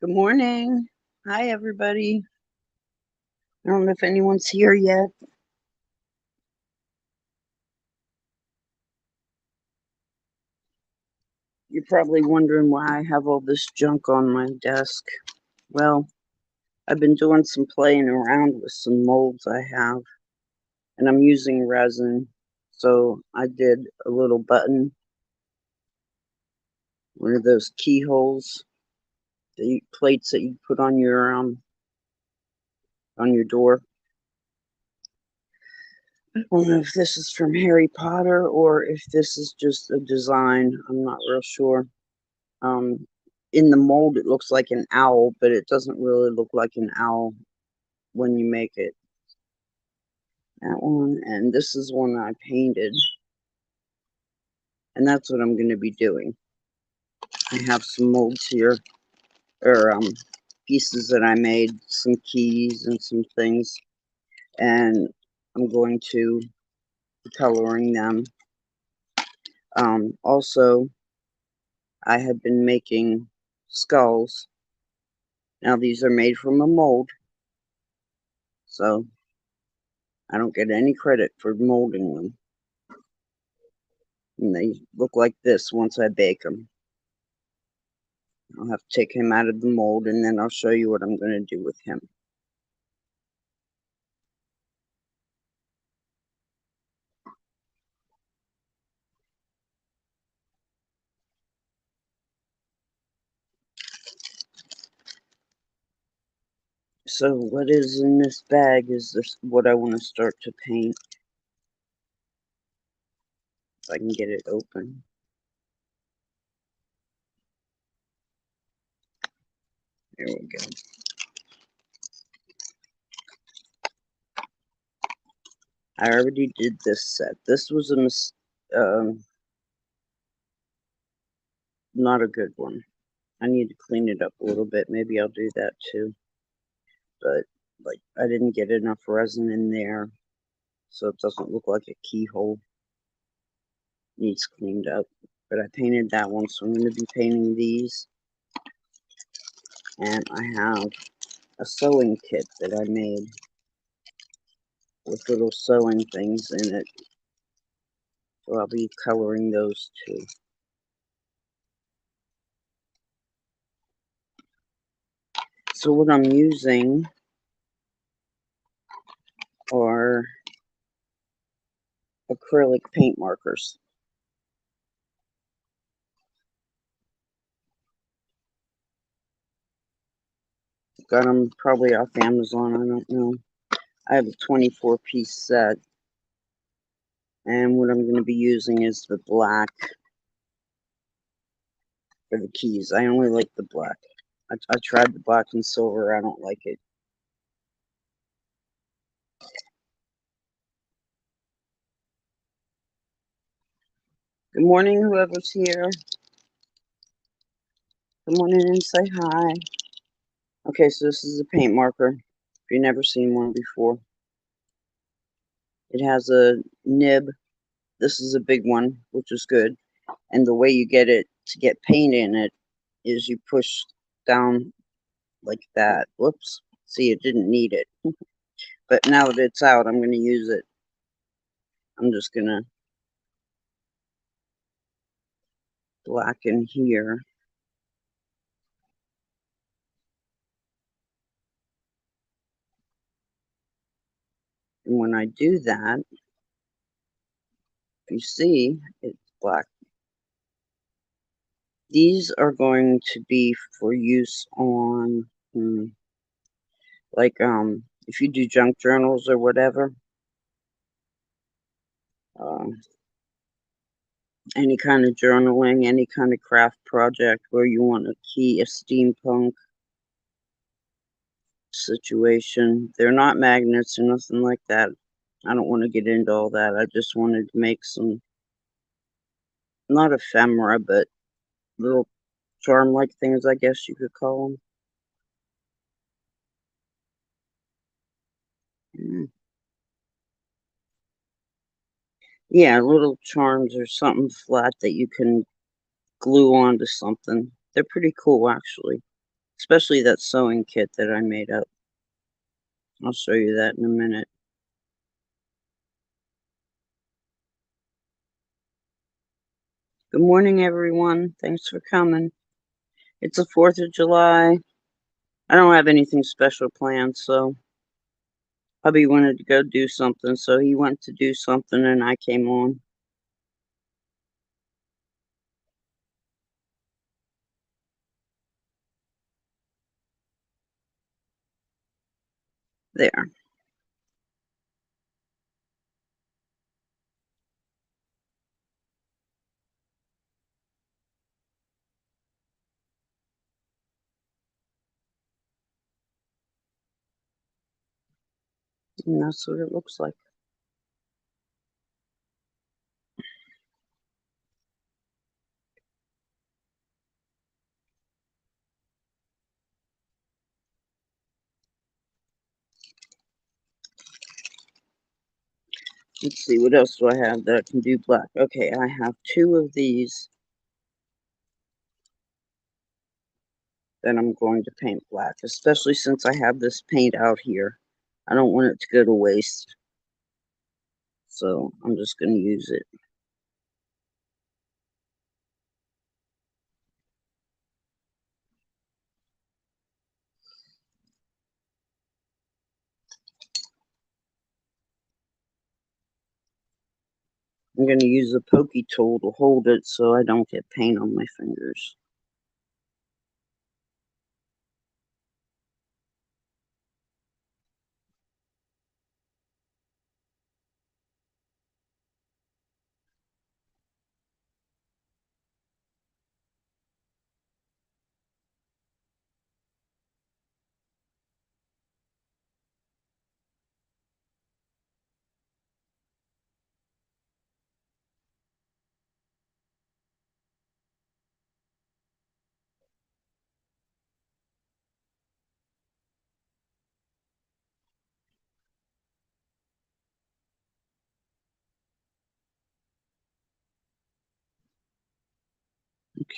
Good morning. Hi, everybody. I don't know if anyone's here yet. You're probably wondering why I have all this junk on my desk. Well, I've been doing some playing around with some molds I have, and I'm using resin. So I did a little button, one of those keyholes, the plates that you put on your door. I don't know if this is from Harry Potter or if this is just a design. I'm not real sure. Um, in the mold, it looks like an owl, but it doesn't really look like an owl when you make it. That one, and this is one I painted, and that's what I'm going to be doing. I have some molds here, or pieces that I made, some keys and some things, and I'm going to be coloring them. Also, I have been making skulls. Now these are made from a mold, so I don't get any credit for molding them. And they look like this once I bake them. I'll have to take him out of the mold, and then I'll show you what I'm going to do with him. So what is in this bag is this what I want to start to paint. If I can get it open. There we go. I already did this set. This was not a good one. I need to clean it up a little bit. Maybe I'll do that too. But like I didn't get enough resin in there, so it doesn't look like a keyhole. Needs cleaned up. But I painted that one, so I'm going to be painting these. And I have a sewing kit that I made with little sewing things in it. So I'll be coloring those too. So what I'm using are acrylic paint markers. Got them probably off Amazon, I don't know. I have a 24-piece set. And what I'm going to be using is the black for the keys. I only like the black. I tried the black and silver. I don't like it. Good morning, whoever's here. Come on in and say hi. Okay, so this is a paint marker. If you've never seen one before. It has a nib. This is a big one, which is good. And the way you get it to get paint in it is you push down like that. Whoops. See, it didn't need it. But now that it's out, I'm going to use it. I'm just going to blacken here. And when I do that, you see, it's black. These are going to be for use on, like, if you do junk journals or whatever, any kind of journaling, any kind of craft project where you want to key a steampunk situation. They're not magnets or nothing like that. I don't want to get into all that. I just wanted to make some, not ephemera, but little charm-like things, I guess you could call them. Yeah, little charms or something flat that you can glue onto something. They're pretty cool, actually. especially that sewing kit that I made up. I'll show you that in a minute. Good morning, everyone. Thanks for coming. It's the 4th of July. I don't have anything special planned, so hubby wanted to go do something, so he went to do something and I came on. There. And that's what it looks like. Let's see, what else do I have that I can do black? Okay, I have 2 of these that I'm going to paint black, especially since I have this paint out here. I don't want it to go to waste, so I'm just going to use it. I'm going to use the pokey tool to hold it so I don't get paint on my fingers.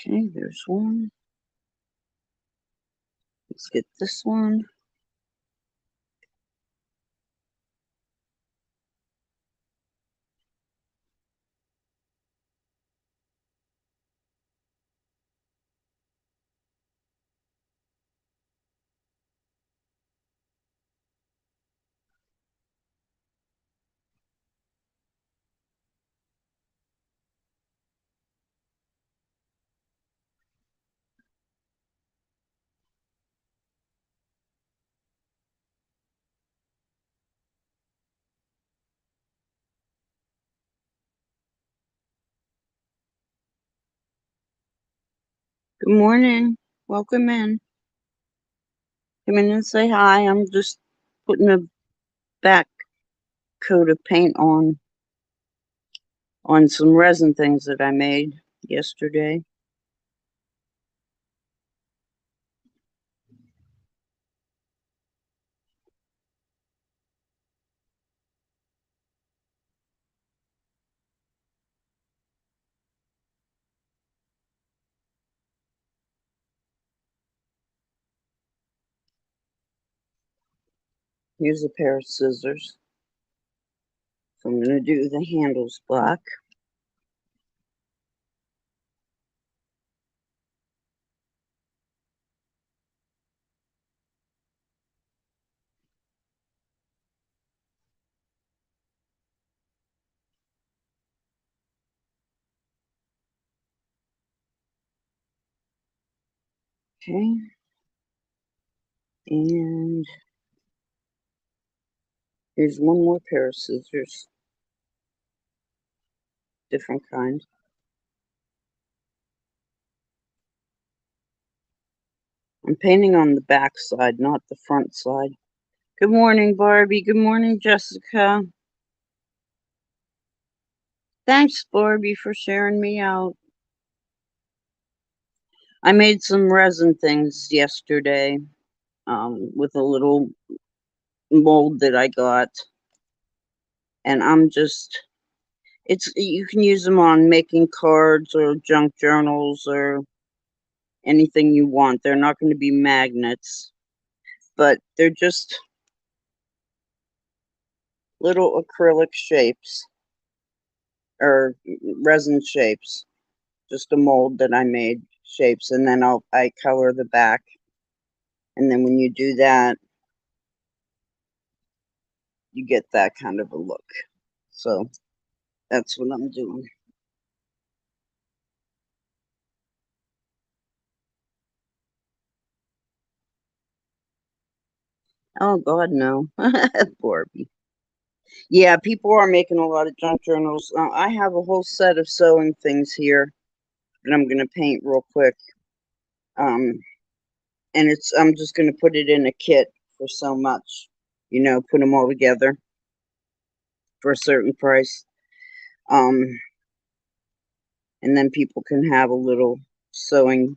Okay, there's one. Let's get this one. Good morning. Welcome in. Come in and say hi. I'm just putting a back coat of paint on some resin things that I made yesterday. Here's a pair of scissors. So I'm going to do the handles black. Okay. And here's one more pair of scissors. Different kind. I'm painting on the back side, not the front side. Good morning, Barbie. Good morning, Jessica. Thanks, Barbie, for sharing me out. I made some resin things yesterday with a little mold that I got. And you can use them on making cards or junk journals or anything you want. They're not going to be magnets, but they're just little acrylic shapes or resin shapes. Just a mold that I made shapes, and then I color the back. And then when you do that, you get that kind of a look. So that's what I'm doing. Oh God, no. Barbie. Yeah, people are making a lot of junk journals. I have a whole set of sewing things here that I'm gonna paint real quick. Um, and I'm just gonna put it in a kit for so much. Put them all together for a certain price. Um, and then people can have a sewing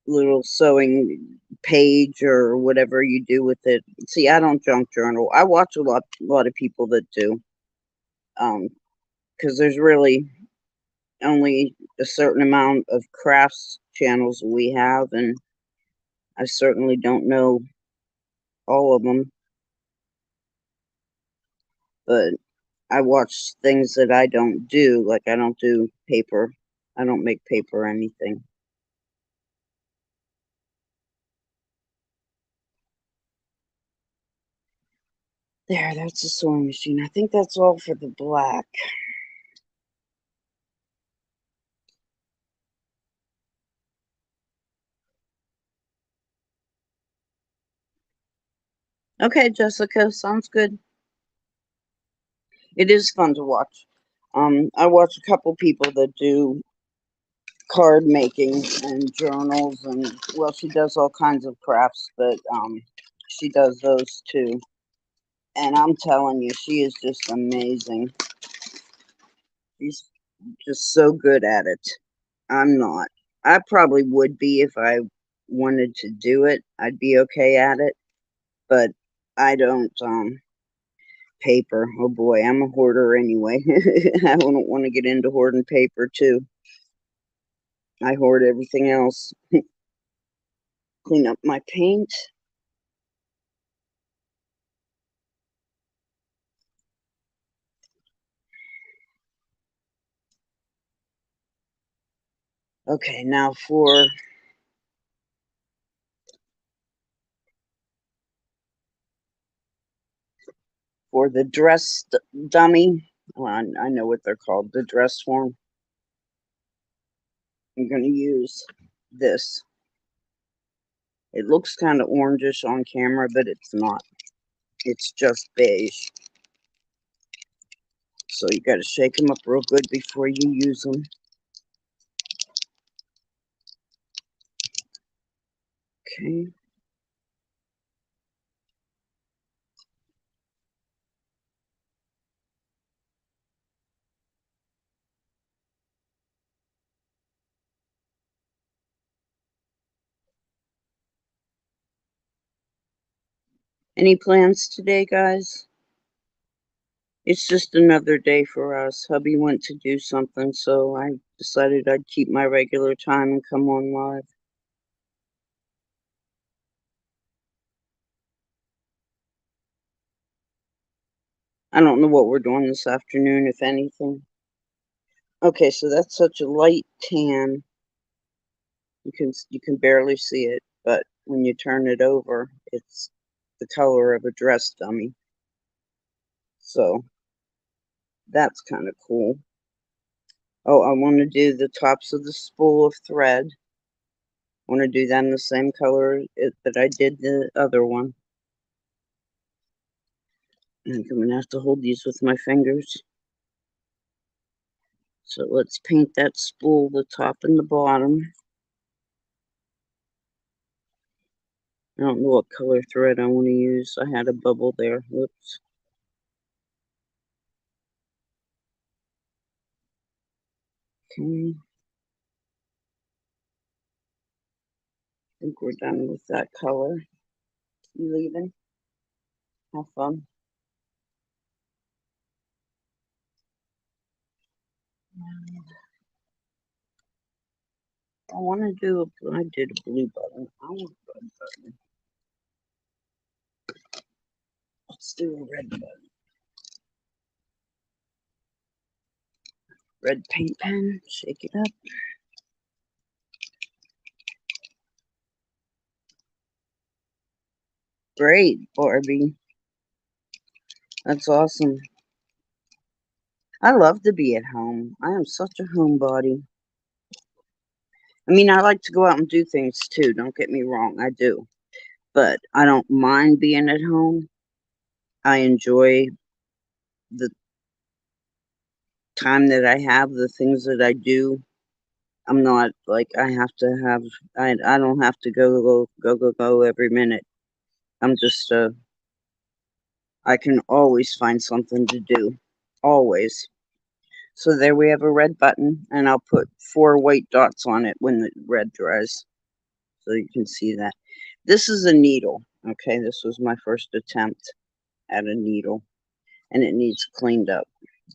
little sewing page or whatever you do with it. See, I don't junk journal. I watch a lot of people that do. Because there's really only a certain amount of crafts channels we have, and I certainly don't know all of them, but I watch things that I don't do, like I don't do paper. I don't make paper or anything. There, that's a sewing machine. I think that's all for the black. Okay, Jessica, sounds good. It is fun to watch. I watch a couple people that do card making and journals, and well, she does all kinds of crafts, but she does those too. And I'm telling you, she is just amazing. She's just so good at it. I'm not. I probably would be if I wanted to do it. I'd be okay at it, but I don't. Paper. Oh boy, I'm a hoarder anyway. I don't want to get into hoarding paper too. I hoard everything else. Clean up my paint. Okay, now for the dress dummy. Well, I know what they're called, the dress form. I'm going to use this. It looks kind of orangish on camera, but it's not. It's just beige. So you got to shake them up real good before you use them. Okay. Any plans today, guys? It's just another day for us. Hubby went to do something, so I decided I'd keep my regular time and come on live. I don't know what we're doing this afternoon, if anything. Okay, so that's such a light tan. You can barely see it, but when you turn it over, it's the color of a dress dummy. So that's kind of cool. Oh, I want to do the tops of the spool of thread. I want to do them the same color that I did the other one. And I'm going to have to hold these with my fingers. So let's paint that spool, the top and the bottom. I don't know what color thread I want to use. I had a bubble there. Whoops. Okay. I think we're done with that color. You leaving? Have fun. I want to do I did a blue button. I want a red button. Let's do a red button. Red paint pen. Shake it up. Great, Barbie. That's awesome. I love to be at home. I am such a homebody. I mean, I like to go out and do things too. Don't get me wrong, I do. But I don't mind being at home. I enjoy the time that I have, the things that I do. I'm not like I have to have. I don't have to go every minute. I'm just I can always find something to do. Always. So there we have a red button, and I'll put 4 white dots on it when the red dries, so you can see that. This is a needle. Okay, this was my first attempt at a needle, and it needs cleaned up.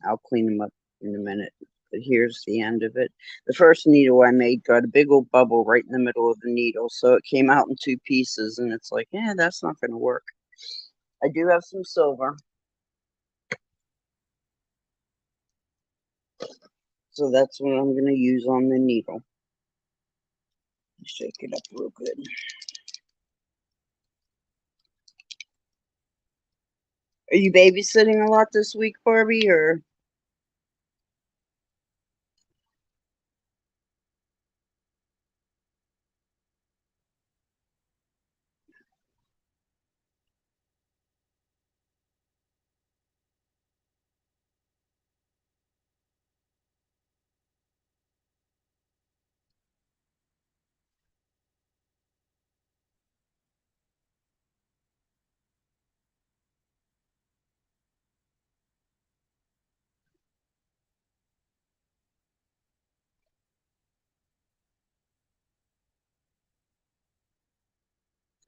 I'll clean them up in a minute. But here's the end of it. The first needle I made got a big old bubble right in the middle of the needle, so it came out in 2 pieces, and it's like, yeah, that's not going to work. I do have some silver, so that's what I'm going to use on the needle. Shake it up real good. Are you babysitting a lot this week, Barbie, or?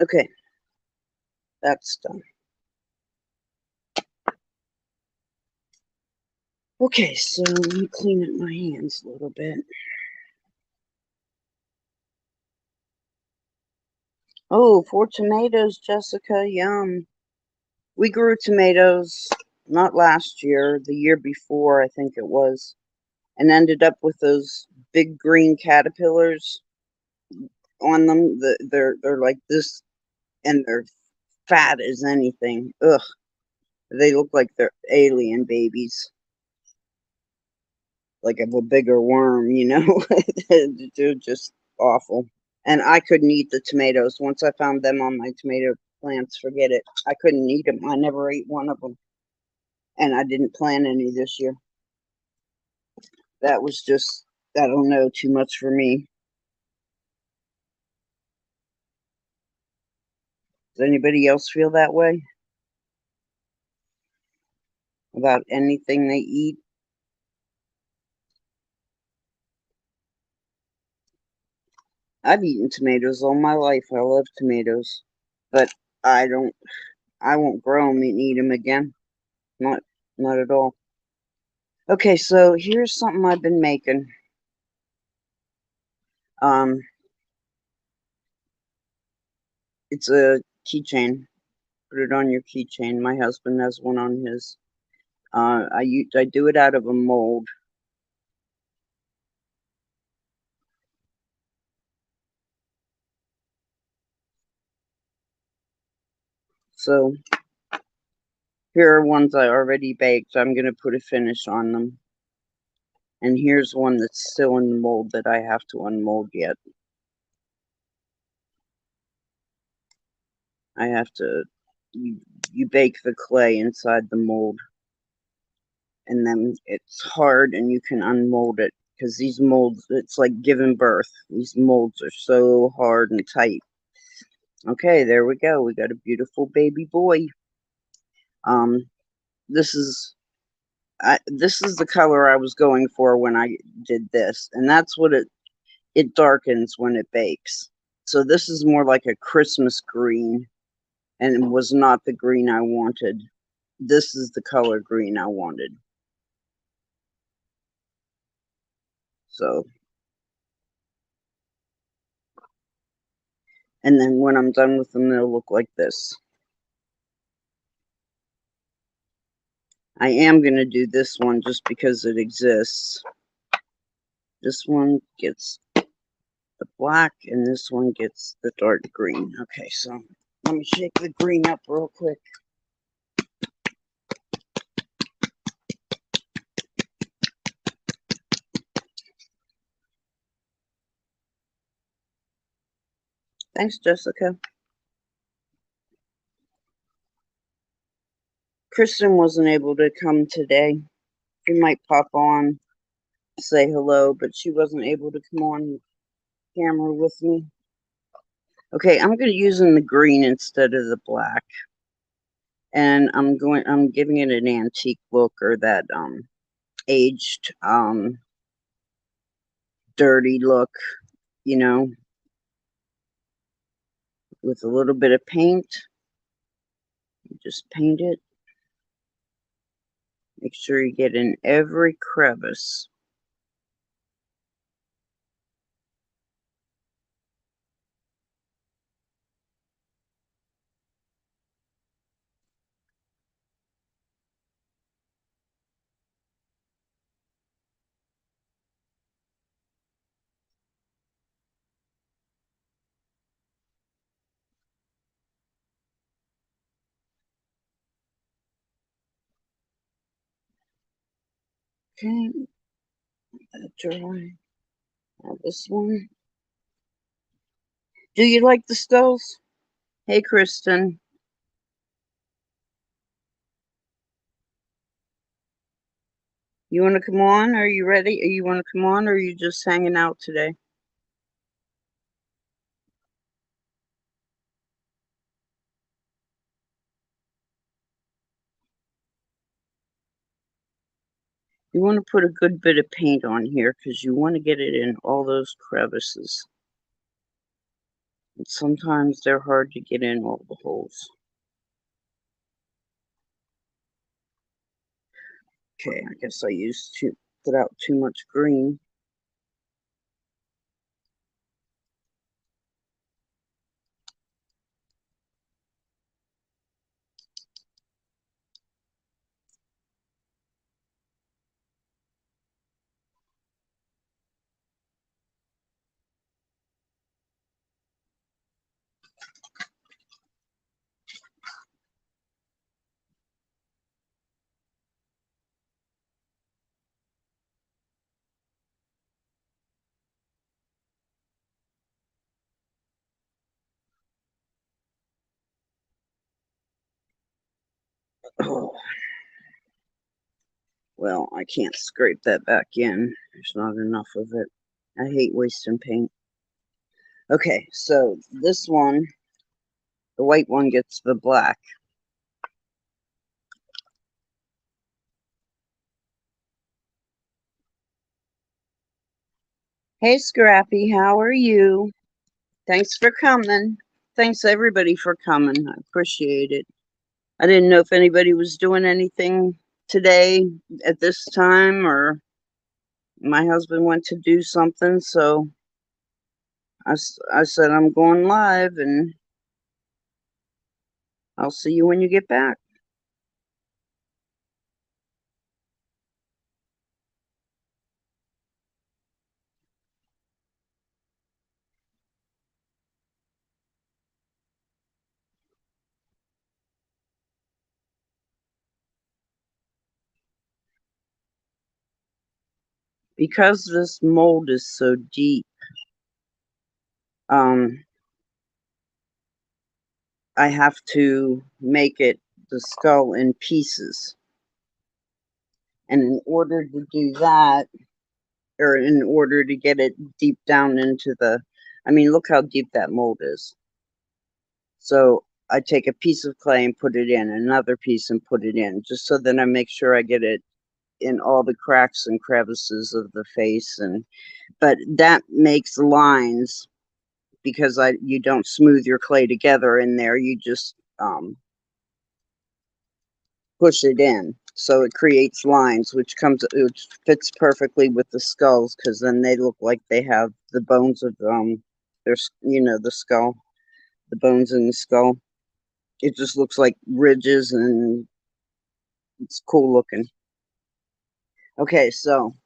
Okay, that's done. Okay, so let me clean up my hands a little bit. Oh, 4 tomatoes, Jessica, yum. We grew tomatoes not last year, the year before, I think it was, and ended up with those big green caterpillars on them. They're like this, and they're fat as anything. Ugh, they look like they're alien babies, like of a bigger worm, you know? They're just awful. And I couldn't eat the tomatoes. Once I found them on my tomato plants, forget it. I couldn't eat them. I never ate one of them. And I didn't plant any this year. That was just, I don't know, too much for me. Does anybody else feel that way about anything they eat? I've eaten tomatoes all my life. I love tomatoes. But I don't, I won't grow them and eat them again. Not, not at all. Okay, so here's something I've been making. Um, it's a keychain. Put it on your keychain. My husband has one on his. I do it out of a mold. So here are ones I already baked. I'm gonna put a finish on them. And here's one that's still in the mold that I have to unmold yet. I have to. You bake the clay inside the mold, and then it's hard, and you can unmold it because these molds. It's like giving birth. These molds are so hard and tight. Okay, there we go. We got a beautiful baby boy. Um, this is this is the color I was going for when I did this, and that's what it darkens when it bakes. So this is more like a Christmas green, and it was not the green I wanted. This is the color green I wanted. So And then when I'm done with them, they'll look like this. I am going to do this one just because it exists. This one gets the black and this one gets the dark green. Okay, so let me shake the green up real quick. Thanks, Jessica. Kristen wasn't able to come today. She might pop on, say hello, but she wasn't able to come on camera with me. Okay, I'm going to use the green instead of the black. And I'm giving it an antique look, or that aged dirty look, you know, with a little bit of paint. Just paint it. Make sure you get in every crevice. Okay, that dry. Now this one. Do you like the skulls? Hey, Kristen. You want to come on? Are you ready? You want to come on, or are you just hanging out today? You want to put a good bit of paint on here because you want to get it in all those crevices. And sometimes they're hard to get in all the holes. Okay, I guess I put out too much green. Oh, well, I can't scrape that back in. There's not enough of it. I hate wasting paint. Okay, so this one, the white one gets the black. Hey, Scrappy, how are you? Thanks for coming. Thanks, everybody, for coming. I appreciate it. I didn't know if anybody was doing anything today at this time, or my husband went to do something, so I said I'm going live, and I'll see you when you get back. Because this mold is so deep, I have to make it the skull in pieces. And in order to do that, or in order to get it deep down into I mean, look how deep that mold is. So I take a piece of clay and put it in, another piece and put it in, just so that I make sure I get it in all the cracks and crevices of the face. But that makes lines because you don't smooth your clay together in there. You just push it in, so it creates lines, which fits perfectly with the skulls, because then they look like they have the bones of their the skull. the bones in the skull. It just looks like ridges and it's cool looking. Okay, so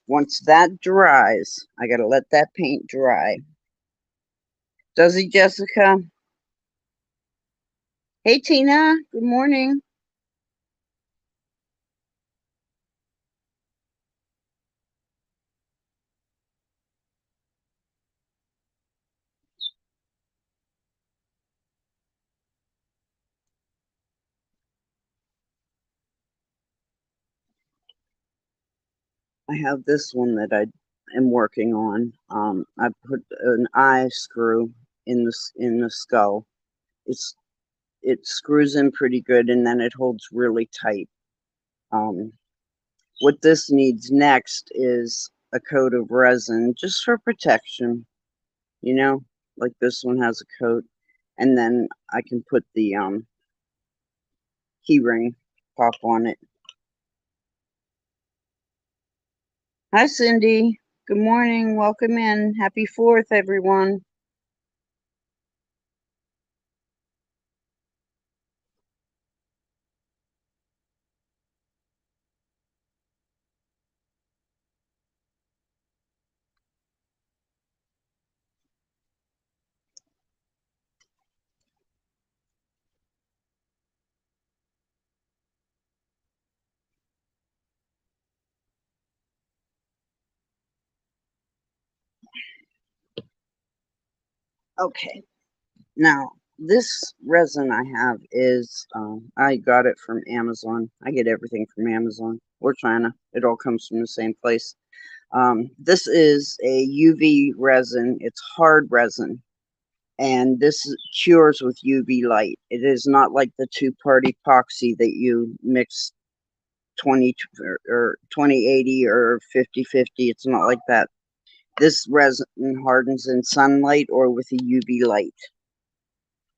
once that dries, I gotta let that paint dry. Does he, Jessica? Hey, Tina. Good morning. I have this one that I am working on. I put an eye screw in the skull. It's it screws in pretty good, and then it holds really tight. Um, what this needs next is a coat of resin, just for protection. You know, like this one has a coat, and then I can put the key ring pop on it. Hi, Cindy. Good morning. Welcome in. Happy 4th, everyone. Okay. Now, this resin I have is, I got it from Amazon. I get everything from Amazon or China. It all comes from the same place. This is a UV resin. It's hard resin, and this cures with UV light. It is not like the two-part epoxy that you mix 20 or 2080 or 5050. It's not like that. This resin hardens in sunlight or with a UV light.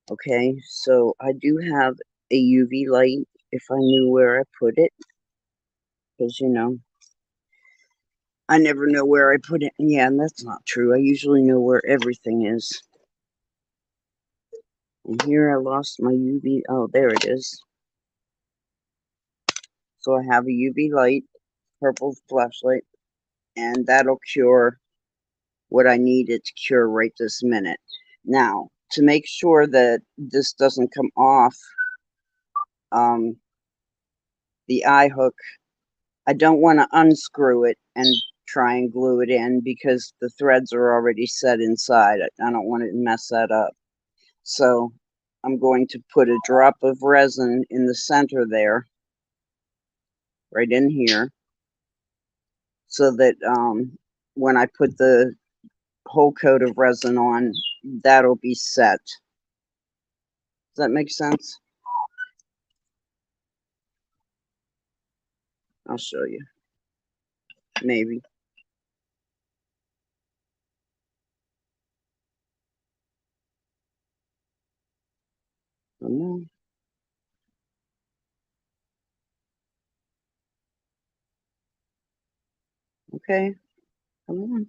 Okay, so I do have a UV light if I knew where I put it, because I never know where I put it. Yeah, and that's not true. I usually know where everything is. And here I lost my UV. Oh, there it is. So I have a UV light, purple flashlight, and that'll cure what I need it to cure right this minute. Now, to make sure that this doesn't come off um, the eye hook, I don't want to unscrew it and try and glue it in because the threads are already set inside. I don't want to mess that up. So I'm going to put a drop of resin in the center there, right in here, so that when I put the whole coat of resin on, that'll be set. Does that make sense? I'll show you. Maybe. Oh, no. Okay. Come on.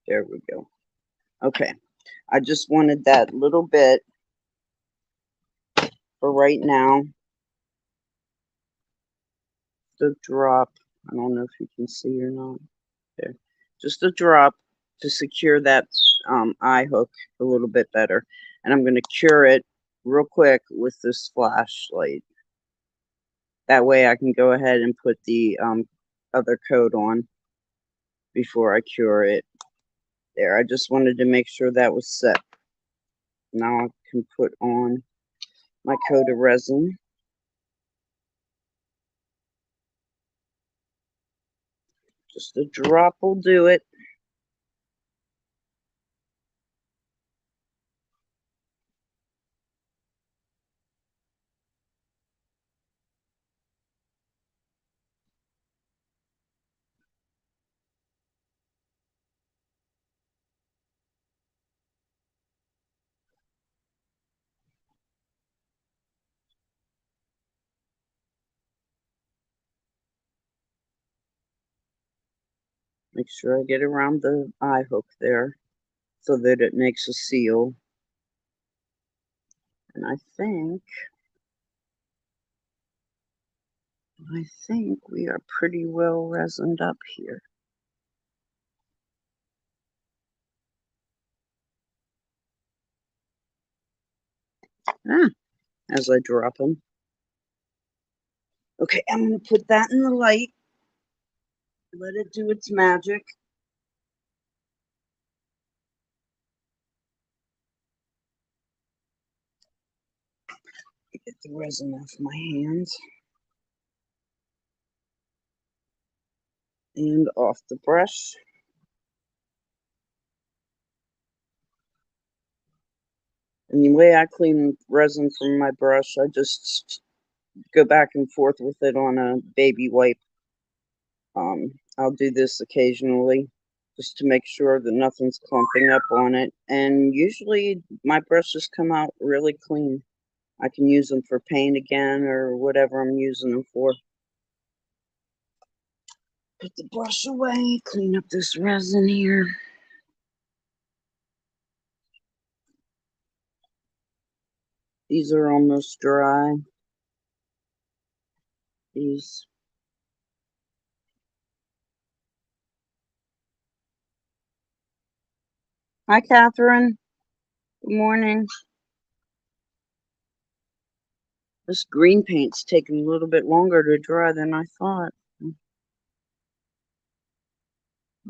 There we go. Okay. I just wanted that little bit for right now. The drop. I don't know if you can see or not. There. Just a drop to secure that eye hook a little bit better. And I'm going to cure it real quick with this flashlight. That way I can go ahead and put the other coat on before I cure it. There, I just wanted to make sure that was set. Now I can put on my coat of resin. Just a drop will do it. Make sure I get around the eye hook there so that it makes a seal. And I think we are pretty well resined up here. As I drop them. Okay, I'm going to put that in the light. Let it do its magic. Get the resin off my hands. And off the brush. And the way I clean resin from my brush, I just go back and forth with it on a baby wipe. I'll do this occasionally just to make sure that nothing's clumping up on it. And usually my brushes come out really clean. I can use them for paint again or whatever I'm using them for. Put the brush away, clean up this resin here. These are almost dry. These. Hi, Catherine. Good morning. This green paint's taking a little bit longer to dry than I thought.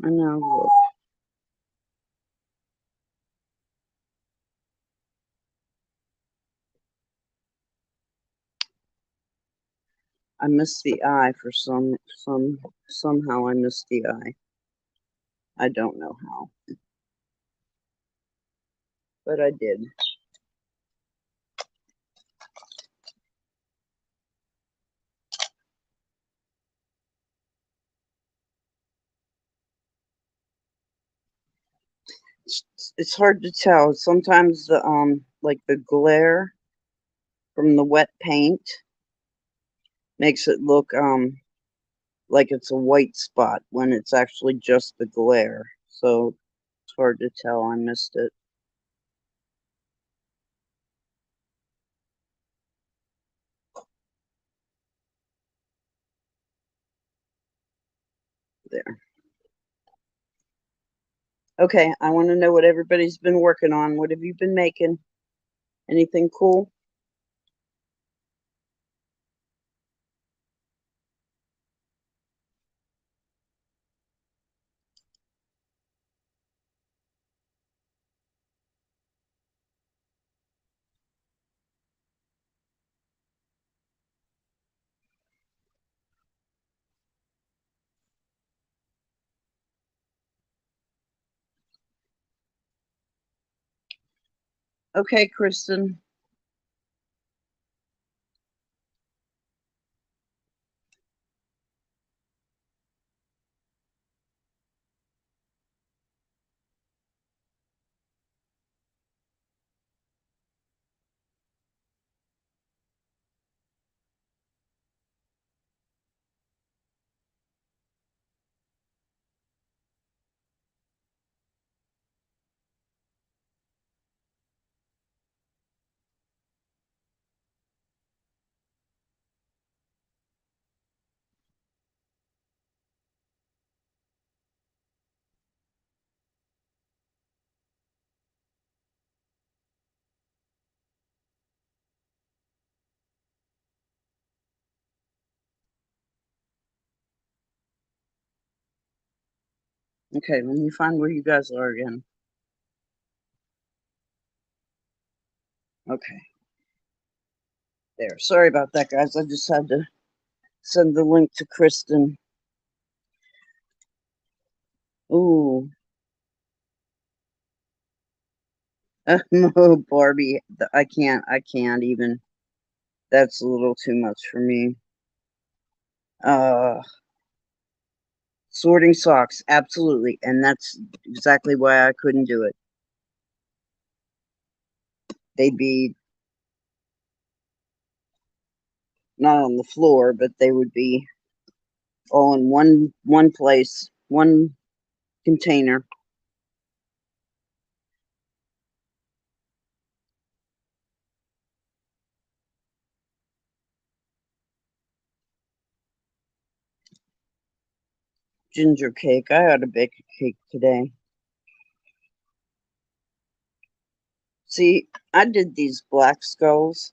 I know. Look. I missed the eye for somehow I missed the eye. I don't know how. But I did. It's hard to tell. Sometimes the like the glare from the wet paint makes it look like it's a white spot when it's actually just the glare. So it's hard to tell. I missed it. There. Okay, I want to know what everybody's been working on. What have you been making? Anything cool? Okay, Kristen. Okay, let me find where you guys are again. Okay. There. Sorry about that, guys. I just had to send the link to Kristen. Ooh. No, Barbie. I can't even. That's a little too much for me. Sorting socks. Absolutely. And that's exactly why I couldn't do it. They'd be not on the floor, but they would be all in one place, one container. Ginger cake. I ought to bake a cake today. See, I did these black skulls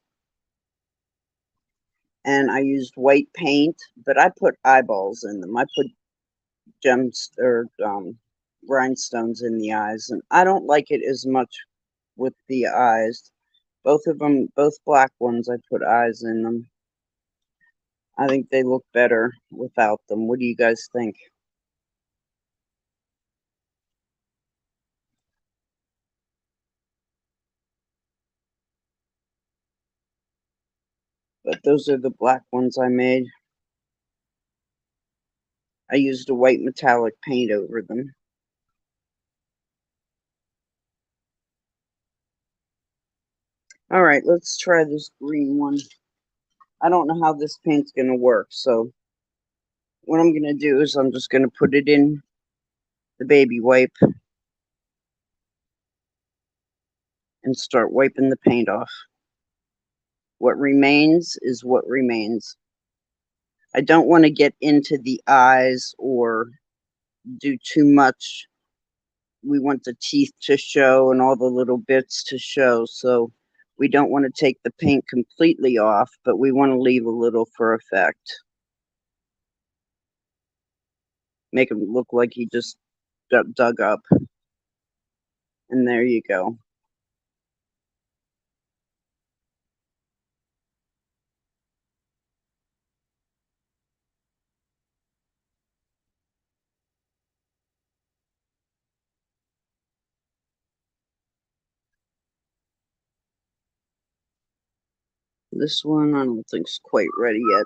and I used white paint, but I put eyeballs in them. I put gems or rhinestones in the eyes, and I don't like it as much with the eyes. Both of them, both black ones, I put eyes in them. I think they look better without them. What do you guys think? But those are the black ones I made. I used a white metallic paint over them. All right, let's try this green one. I don't know how this paint's going to work, so what I'm going to do is I'm just going to put it in the baby wipe and start wiping the paint off. What remains is what remains. I don't want to get into the eyes or do too much. We want the teeth to show and all the little bits to show, so we don't want to take the paint completely off, but we want to leave a little for effect. Make him look like he just got dug up. And there you go. This one I don't think's quite ready yet.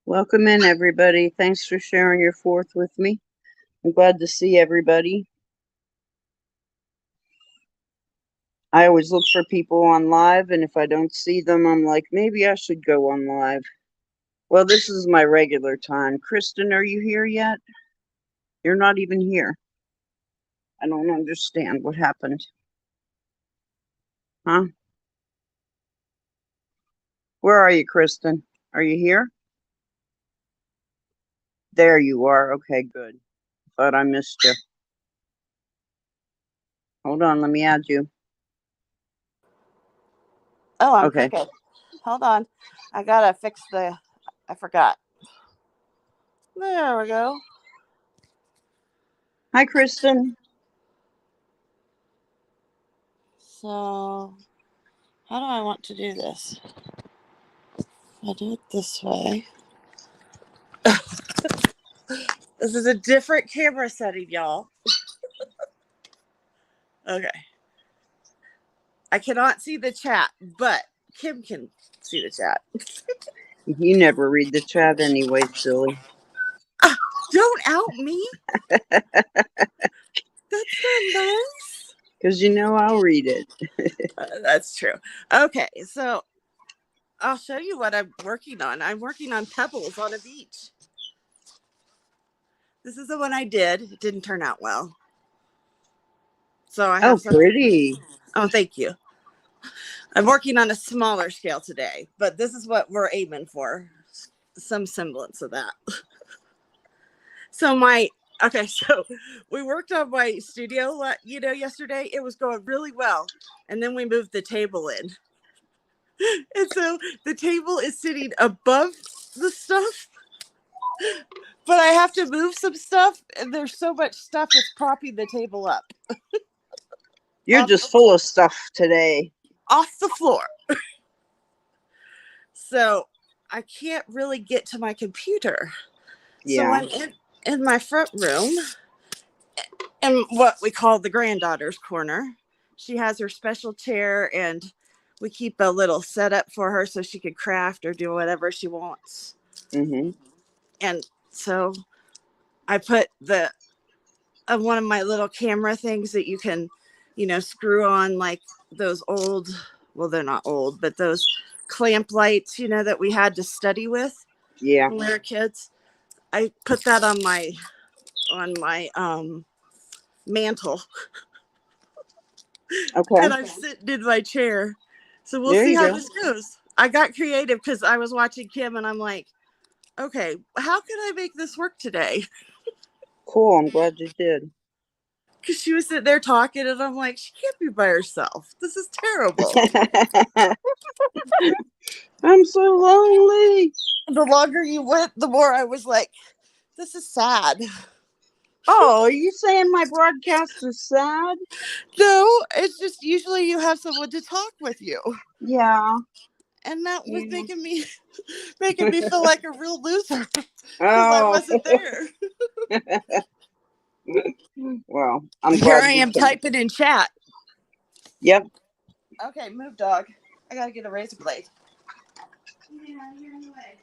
Welcome in, everybody. Thanks for sharing your 4th with me. I'm glad to see everybody. I always look for people on live, and if I don't see them, I'm like, maybe I should go on live. Well, this is my regular time. Kristen, are you here yet? You're not even here. I don't understand what happened. Huh? Where are you, Kristen? Are you here? There you are. Okay, good. Thought I missed you. Hold on, let me add you. Oh, I'm okay. cooking. Hold on. I gotta fix I forgot. There we go. Hi, Kristen. So, how do I want to do this? I do it this way. This is a different camera setting, y'all. Okay. I cannot see the chat, but Kim can see the chat. You never read the chat anyway, silly. Don't out me. That's not nice. Because you know I'll read it. That's true. Okay, so I'll show you what I'm working on. I'm working on pebbles on a beach. This is the one I did. It didn't turn out well. So I have pretty. Oh, thank you. I'm working on a smaller scale today, but this is what we're aiming for. Some semblance of that. So we worked on my studio, yesterday. It was going really well. And then we moved the table in. And so the table is sitting above the stuff, but I have to move some stuff. And there's so much stuff it's propping the table up. You're just full of stuff today. Off the floor. So I can't really get to my computer. Yeah. So I'm in my front room in what we call the granddaughter's corner. She has her special chair, and we keep a little setup for her so she can craft or do whatever she wants. Mm-hmm. And so I put one of my little camera things that you can, screw on, like those old, well, they're not old, but those clamp lights, that we had to study with when we were kids. I put that on my mantle, Okay. and I'm sitting in my chair. So we'll There see you how go. this goes. I got creative because I was watching Kim, and I'm like, okay, how can I make this work today? Cool. I'm glad you did. Because she was sitting there talking, and I'm like, she can't be by herself. This is terrible. I'm so lonely. The longer you went, the more I was like, this is sad. Oh, are you saying my broadcast is sad? No, it's just usually you have someone to talk with you. Yeah. And that was Yeah. making me feel like a real loser because I Oh. wasn't there. Well, I'm Here glad I you am came. typing in chat. Yep. Okay, move, dog. I gotta get a razor blade. Yeah, you're in the way.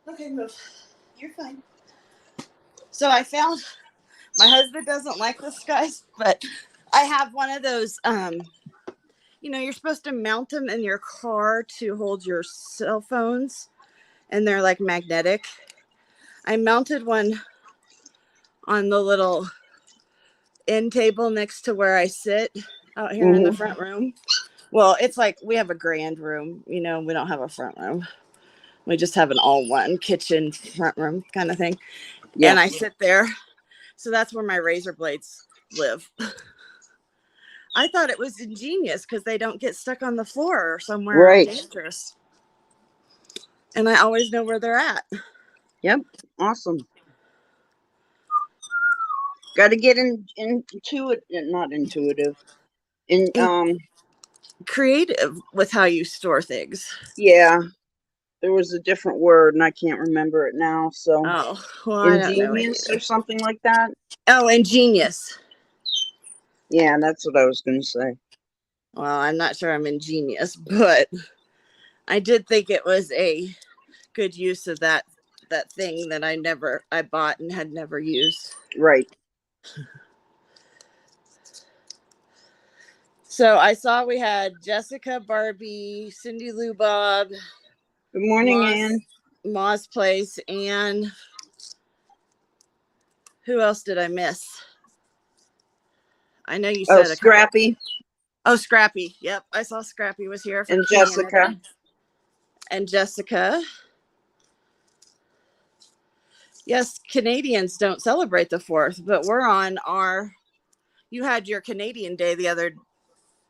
Okay, move. You're fine. So I found my husband doesn't like this, guys, but I have one of those. You're supposed to mount them in your car to hold your cell phones, and they're like magnetic. I mounted one on the little end table next to where I sit out here in the front room. Well, it's like we have a grand room, we don't have a front room. We just have an all one kitchen front room kind of thing. Yeah. And I sit there. So that's where my razor blades live. I thought it was ingenious because they don't get stuck on the floor or somewhere Right. dangerous. And I always know where they're at. Yep. Awesome. Got to get into it, not intuitive. Creative with how you store things. Yeah. There was a different word and I can't remember it now. So Oh, well, I don't know it ingenious or either. something like that. Oh, ingenious. Yeah, that's what I was going to say. Well, I'm not sure I'm ingenious, but I did think it was a good use of that thing that I bought and had never used. Right. So I saw we had Jessica, Barbie, Cindy Lou Bob, Good morning, Ann. Moss Place, and who else did I miss? I know you said a couple. Scrappy. Oh, Scrappy. Yep, I saw Scrappy was here for And Canada. Jessica. And Jessica. Yes, Canadians don't celebrate the 4th, but we're on you had your Canadian Day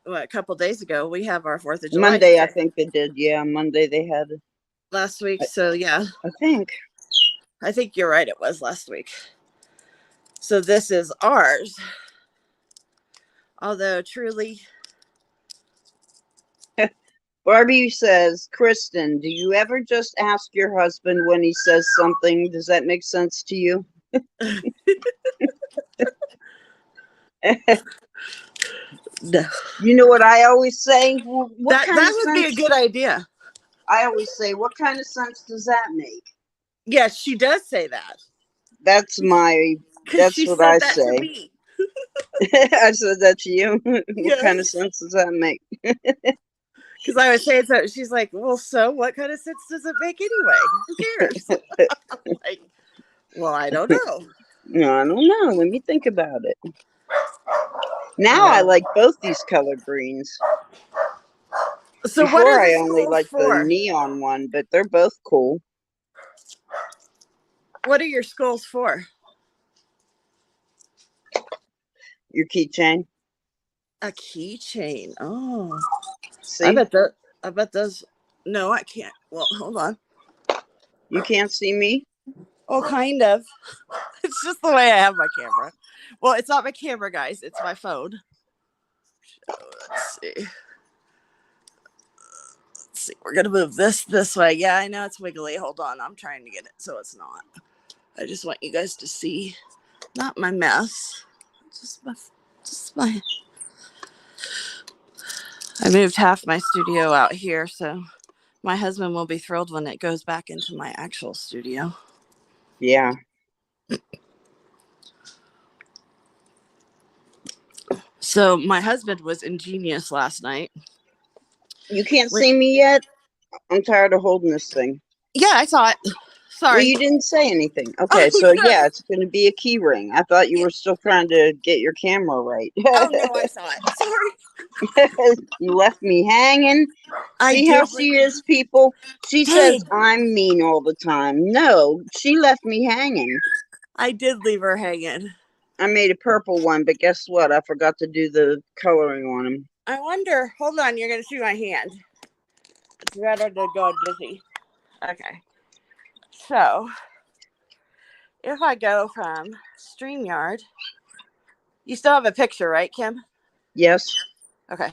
a couple days ago. We have our 4th of July Monday, today. I think they did. Yeah, Monday they had it. Last week. So, yeah. I think you're right. It was last week. So this is ours. Although truly. Barbie says, Kristen, do you ever just ask your husband when he says something? Does that make sense to you? No. You know what I always say? Well, That would be a good idea. I always say, what kind of sense does that make? Yes, she does say that. That's what I say. To me. I said that to you. Yes. What kind of sense does that make? Because I was saying so. She's like, well, so what kind of sense does it make anyway? Who cares? Like, well, I don't know. No, I don't know. Let me think about it. Now I like both these color greens. So Before, what are I only liked for? the neon one, but they're both cool. What are your skulls for? Your keychain. A keychain. Oh. See? I bet those. No, I can't. Well, hold on. You can't see me? Oh, kind of. It's just the way I have my camera. Well, it's not my camera, guys. It's my phone. So, let's see. We're going to move this way. Yeah, I know it's wiggly. Hold on. I'm trying to get it so it's not. I just want you guys to see. Not my mess. Just my. I moved half my studio out here, so my husband will be thrilled when it goes back into my actual studio. Yeah. So my husband was ingenious last night. You can't see me yet? I'm tired of holding this thing. Yeah, I saw it. Well, Sorry. you didn't say anything. Oh, Okay, so sorry. yeah, it's going to be a key ring. I thought you were still trying to get your camera right. Oh no, I saw it. Sorry. You left me hanging. I See how did. she is, people? She says Dang, I'm mean all the time. No, she left me hanging. I did leave her hanging. I made a purple one, but guess what? I forgot to do the coloring on them. I wonder. Hold on, you're gonna see my hand. It's better to go busy. Okay. So if I go from StreamYard, you still have a picture, right, Kim? Yes. Okay.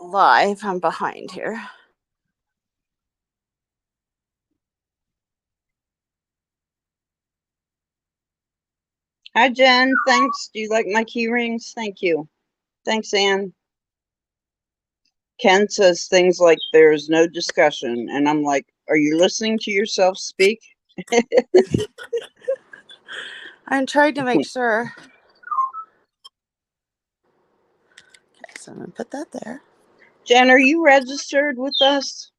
Live, I'm behind here. Hi, Jen. Thanks. Do you like my key rings? Thank you. Thanks, Anne. Ken says things like there's no discussion, and I'm like, are you listening to yourself speak? I'm trying to make sure. Okay, so I'm gonna put that there. Jen, are you registered with us?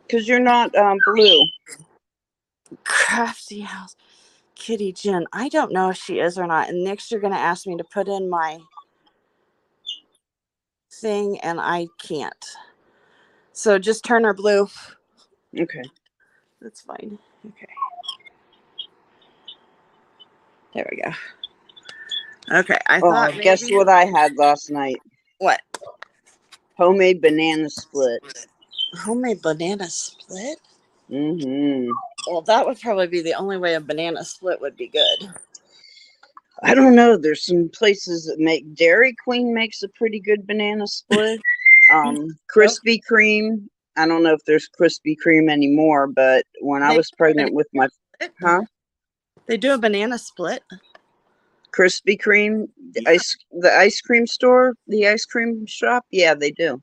Because you're not blue. Crafty House. Kitty Jen. I don't know if she is or not. And next you're gonna ask me to put in my thing and I can't. So just turn her blue. Okay. That's fine. Okay. There we go. Okay. I thought maybe. Guess what I had last night? What? Homemade banana split. Homemade banana split? Mm-hmm. Well, that would probably be the only way a banana split would be good. I don't know. There's some places that make Dairy Queen makes a pretty good banana split. Krispy Kreme. I don't know if there's Krispy Kreme anymore, but when I was pregnant with my, They do a banana split. Krispy Kreme, the ice cream store, the ice cream shop. Yeah, they do.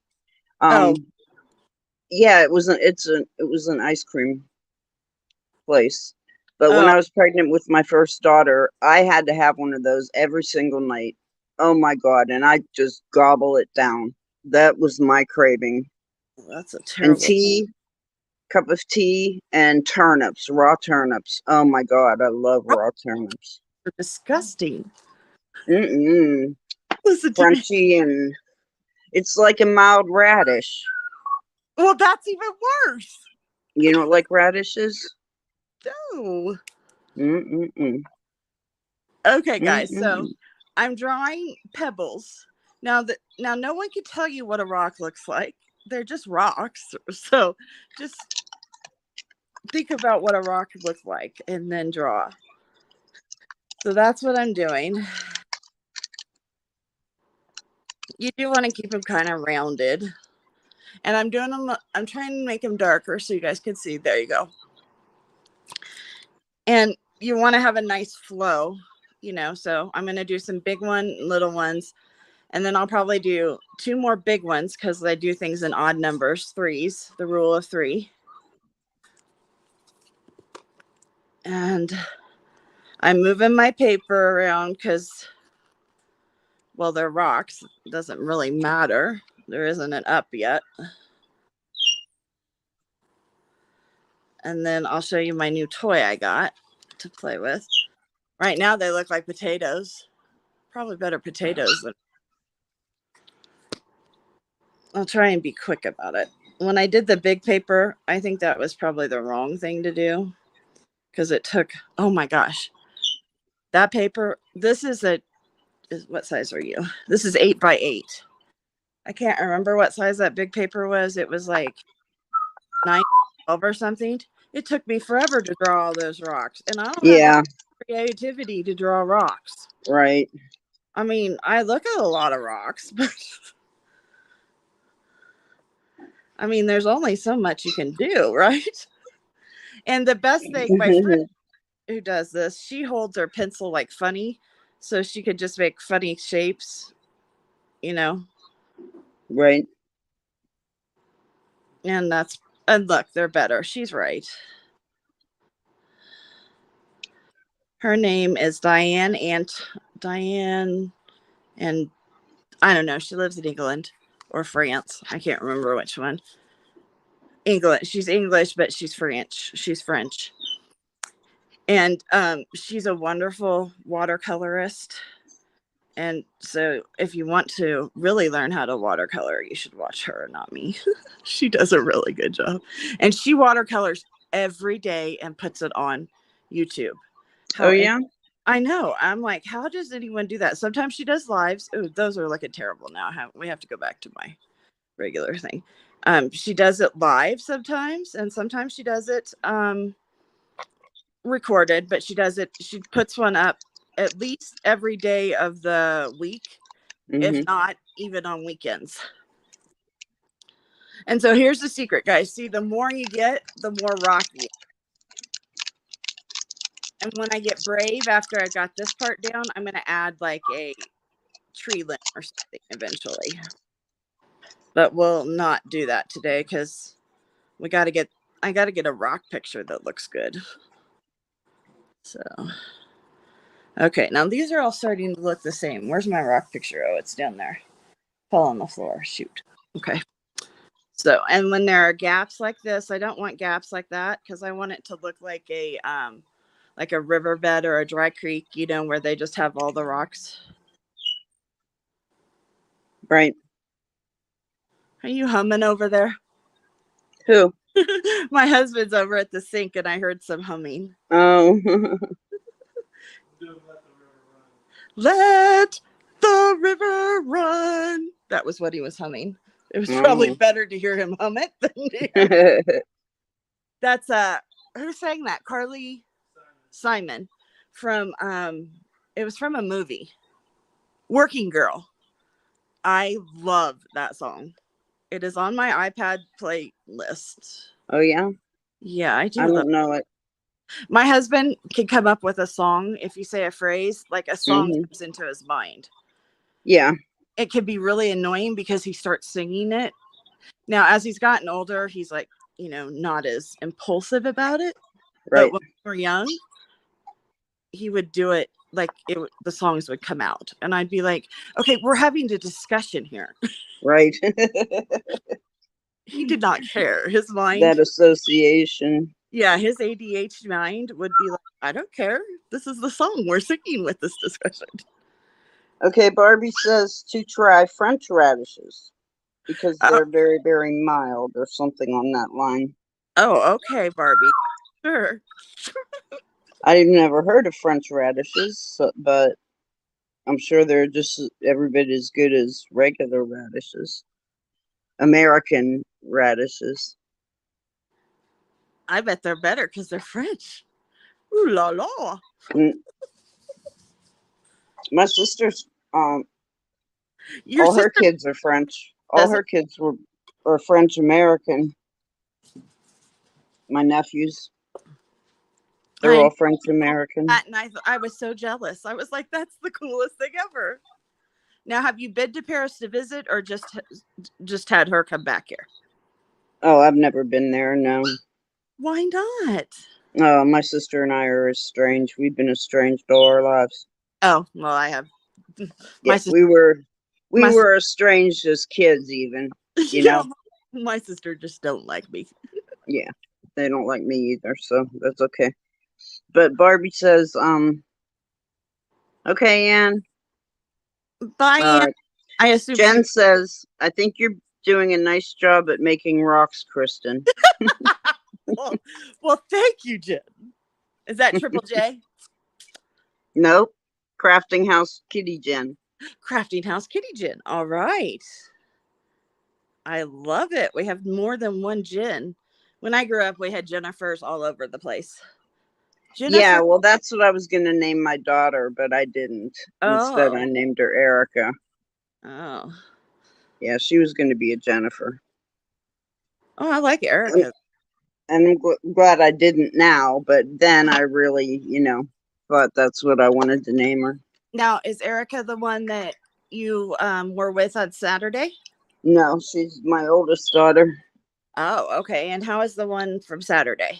Yeah, it was an ice cream place. But when I was pregnant with my first daughter, I had to have one of those every single night. Oh my God. And I just gobble it down. That was my craving. That's a terrible. And cup of tea, and turnips, raw turnips. Oh my God. I love raw turnips. They're disgusting. Mm-mm. Listen to Crunchy, me. and it's like a mild radish. Well, that's even worse. You don't like radishes? No. Mm-mm-mm. Okay, guys. So I'm drawing pebbles. Now no one can tell you what a rock looks like. They're just rocks. So just think about what a rock looks like and then draw. So that's what I'm doing. You do want to keep them kind of rounded. And I'm trying to make them darker so you guys can see. There you go. And you want to have a nice flow, so I'm going to do some big one, little ones. And then I'll probably do 2 more big ones because I do things in odd numbers, threes, the rule of 3. And I'm moving my paper around because, well, they're rocks. It doesn't really matter. There isn't an up yet. And then I'll show you my new toy I got to play with. Right now they look like potatoes. Probably better potatoes than. I'll try and be quick about it. When I did the big paper, I think that was probably the wrong thing to do because it took, oh my gosh, that paper. What size are you? This is 8x8. I can't remember what size that big paper was. It was like 9-12 or something. It took me forever to draw all those rocks, and I don't have that creativity to draw rocks. Right. I mean, I look at a lot of rocks, but I mean, there's only so much you can do, right? And the best thing, my friend who does this, she holds her pencil like funny, so she could just make funny shapes, Right. And look, they're better. She's right. Her name is Diane, and I don't know. She lives in England or France. I can't remember which one. England. She's English, but she's French. She's French. And she's a wonderful watercolorist. And so if you want to really learn how to watercolor, you should watch her, not me. She does a really good job. And she watercolors every day and puts it on YouTube. Oh, yeah? I know. I'm like, how does anyone do that? Sometimes she does lives. Oh, those are looking terrible now. We have to go back to my regular thing. She does it live sometimes, and sometimes she does it recorded, but she puts one up at least every day of the week, if not even on weekends. And so here's the secret, guys. See, the more you get, the more rock you get. And when I get brave, after I got this part down, I'm going to add like a tree limb or something eventually. But we'll not do that today because I got to get a rock picture that looks good. So, okay, now these are all starting to look the same. Where's my rock picture? Oh, it's down there. Fell on the floor. Shoot. Okay. So, and when there are gaps like this, I don't want gaps like that because I want it to look like a riverbed or a dry creek, you know, where they just have all the rocks. Right. Are you humming over there? Who? My husband's over at the sink and I heard some humming. Oh. Let the river run. That was what he was humming. It was probably better to hear him hum it than to hear. That's who sang that? Carly Simon from it was from a movie, Working Girl. I love that song. It is on my iPad playlist. Oh, yeah? Yeah, I do. I don't know it. My husband can come up with a song. If you say a phrase, like a song comes into his mind. Yeah. It can be really annoying because he starts singing it. Now, as he's gotten older, he's like, you know, not as impulsive about it. Right. But when we were young, he would do it like the songs would come out. And I'd be like, okay, we're having a discussion here. Right. He did not care. His mind. That association. Yeah, his ADHD mind would be like, I don't care. This is the song we're singing with this discussion. Okay, Barbie says to try French radishes because they're very, very mild or something on that line. Oh, okay, Barbie. Sure. I've never heard of French radishes, but I'm sure they're just every bit as good as regular radishes. American radishes. I bet they're better because they're French. Ooh la la. My sister's all sister, her kids are French. All her kids were French American. My nephews. They're all French American. And I was so jealous. I was like, that's the coolest thing ever. Now, have you been to Paris to visit or just had her come back here? Oh, I've never been there, no. Why not? Oh, my sister and I are estranged. We've been estranged all our lives. Oh, well, I have. Yeah, we were estranged as kids even, you know. My sister just don't like me. Yeah, they don't like me either, so that's okay. But Barbie says, okay, Ann. Bye, Ann. I assume Jen says, I think you're doing a nice job at making rocks, Kristen. well, thank you, Jen. Is that Triple J? Nope. Crafting House Kitty Jen. Crafting House Kitty Jen. All right. I love it. We have more than one Jen. When I grew up, we had Jennifers all over the place. Jennifer. Yeah, well, that's what I was going to name my daughter, but I didn't. Instead, I named her Erica. Oh. Yeah, she was going to be a Jennifer. Oh, I like Erica. And I'm glad I didn't now, but then I really, thought that's what I wanted to name her. Now, is Erica the one that you were with on Saturday? No, she's my oldest daughter. Oh, okay. And how is the one from Saturday?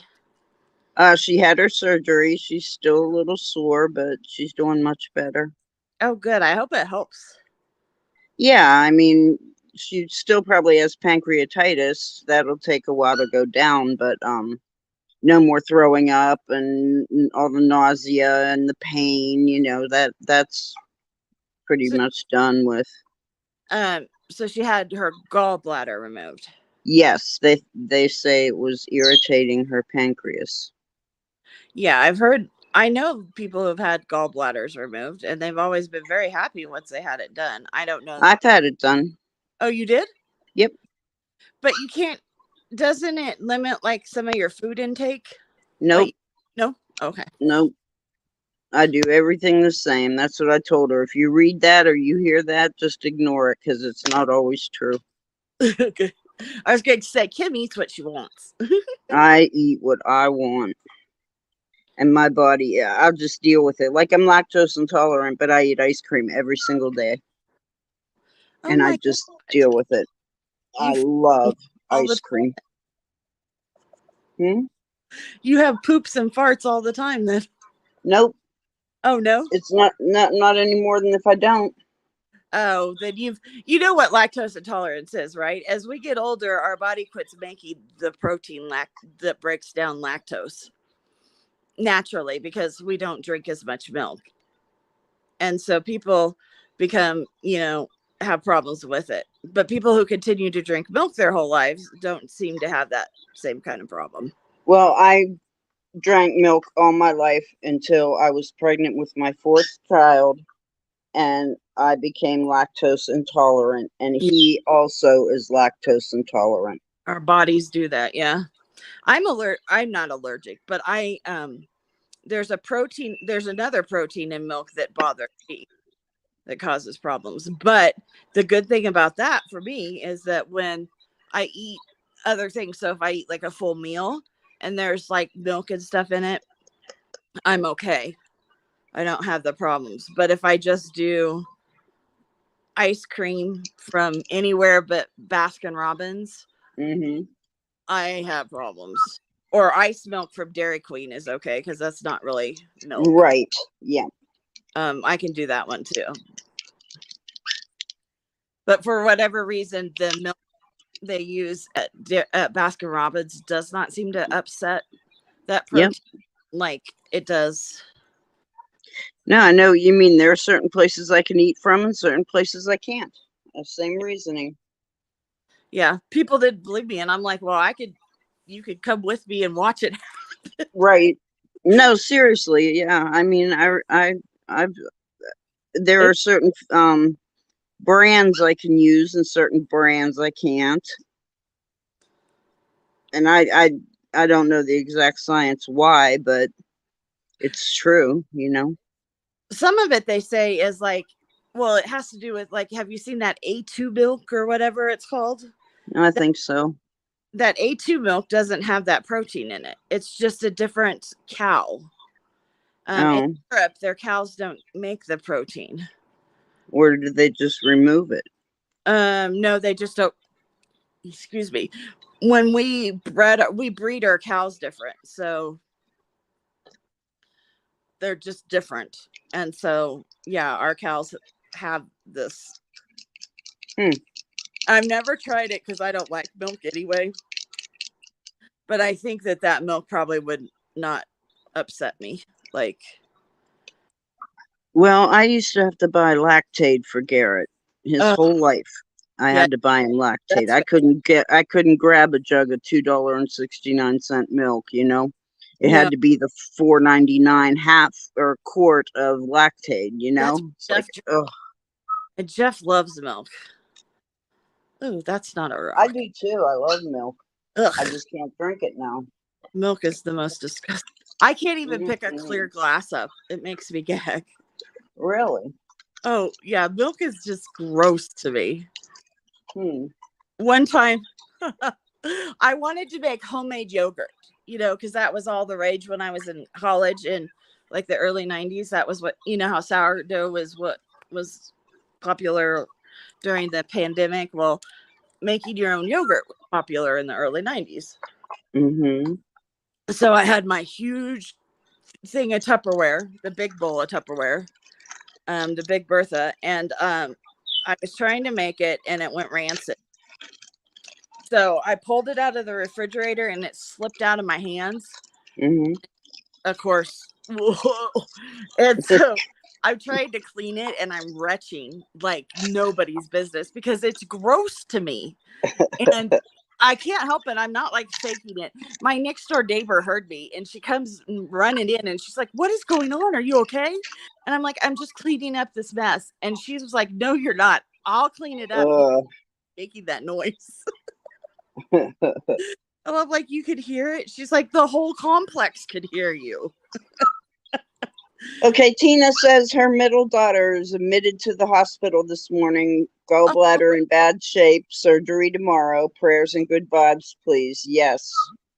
She had her surgery. She's still a little sore, but she's doing much better. Oh, good. I hope it helps. Yeah, I mean, she still probably has pancreatitis. That'll take a while to go down, but no more throwing up and all the nausea and the pain, that's pretty So, much done with. so she had her gallbladder removed. Yes, they say it was irritating her pancreas. Yeah, I know people who've had gallbladders removed, and they've always been very happy once they had it done. I don't know. I've had it done. Oh, you did? Yep. But you can't. Doesn't it limit like some of your food intake? Nope. Like, no. Okay. Nope. I do everything the same. That's what I told her. If you read that or you hear that, just ignore it because it's not always true. Okay. I was going to say Kim eats what she wants. I eat what I want. And my body, yeah, I'll just deal with it. Like I'm lactose intolerant, but I eat ice cream every single day. Oh And I my just God. deal with it. I You love all the ice cream. Hmm? you have poops and farts all the time then. Nope. Oh no. It's not any more than if I don't. Oh, then you know what lactose intolerance is, right? As we get older, our body quits making the protein that breaks down lactose naturally because we don't drink as much milk. And so people become, have problems with it. But people who continue to drink milk their whole lives don't seem to have that same kind of problem. Well, I drank milk all my life until I was pregnant with my fourth child, and I became lactose intolerant, and he also is lactose intolerant. Our bodies do that, yeah. I'm not allergic, but there's another protein in milk that bothers me, that causes problems. But the good thing about that for me is that when I eat other things, so if I eat like a full meal and there's like milk and stuff in it, I'm okay. I don't have the problems. But if I just do ice cream from anywhere but Baskin Robbins, Hmm. I have problems. Or ice milk from Dairy Queen is okay because that's not really milk. Right. Yeah. I can do that one too. But for whatever reason, the milk they use at Baskin Robbins does not seem to upset that Yep. protein like it does. No, I know what you mean. There are certain places I can eat from and certain places I can't. Same reasoning. Yeah, people didn't believe me, and I'm like, well, you could come with me and watch it. Right. No, seriously. Yeah. I mean, there are certain brands I can use and certain brands I can't. And I don't know the exact science why, but it's true. Some of it they say is like, well, it has to do with like, have you seen that A2 milk or whatever it's called? I think so. That A2 milk doesn't have that protein in it. It's just a different cow. In Oh, Europe, their cows don't make the protein. or did they just remove it? No, they just don't. Excuse me. When we breed our cows different, so they're just different. And so, yeah, our cows have this. Hmm. I've never tried it because I don't like milk anyway. But I think that milk probably would not upset me. Like, Well, I used to have to buy Lactaid for Garrett his oh, whole life. I yeah, had to buy him Lactaid. that's I couldn't grab a jug of $2.69 milk. It no. had to be the 4.99 half or quart of Lactaid. That's It's like, Jeff. oh, And Jeff loves milk. Oh, that's not a I rock. do too. I love milk. I Ugh, just can't drink it now. milk is the most disgusting. I can't even pick a clear Mm-mm. glass up. It makes me gag. Really? Oh, yeah, milk is just gross to me. Hmm. One time, I wanted to make homemade yogurt, because that was all the rage when I was in college in like the early 90s. That was how sourdough was what was popular during the pandemic. Well, making your own yogurt was popular in the early 90s. Mm-hmm. So I had my huge thing of Tupperware, the big bowl of Tupperware, the Big Bertha, and I was trying to make it and it went rancid. So I pulled it out of the refrigerator and it slipped out of my hands. Mm-hmm. Of course. And so I tried to clean it and I'm retching like nobody's business because it's gross to me. And I can't help it. I'm not like faking it. My next door neighbor heard me and she comes running in and she's like, "What is going on? Are you okay?" And I'm like, "I'm just cleaning up this mess." And she was like, "No, you're not. I'll clean it up." Making that noise. I love like you could hear it. She's like, the whole complex could hear you. Okay, Tina says her middle daughter is admitted to the hospital this morning. Gallbladder in bad shape. Surgery tomorrow. Prayers and good vibes, please. Yes,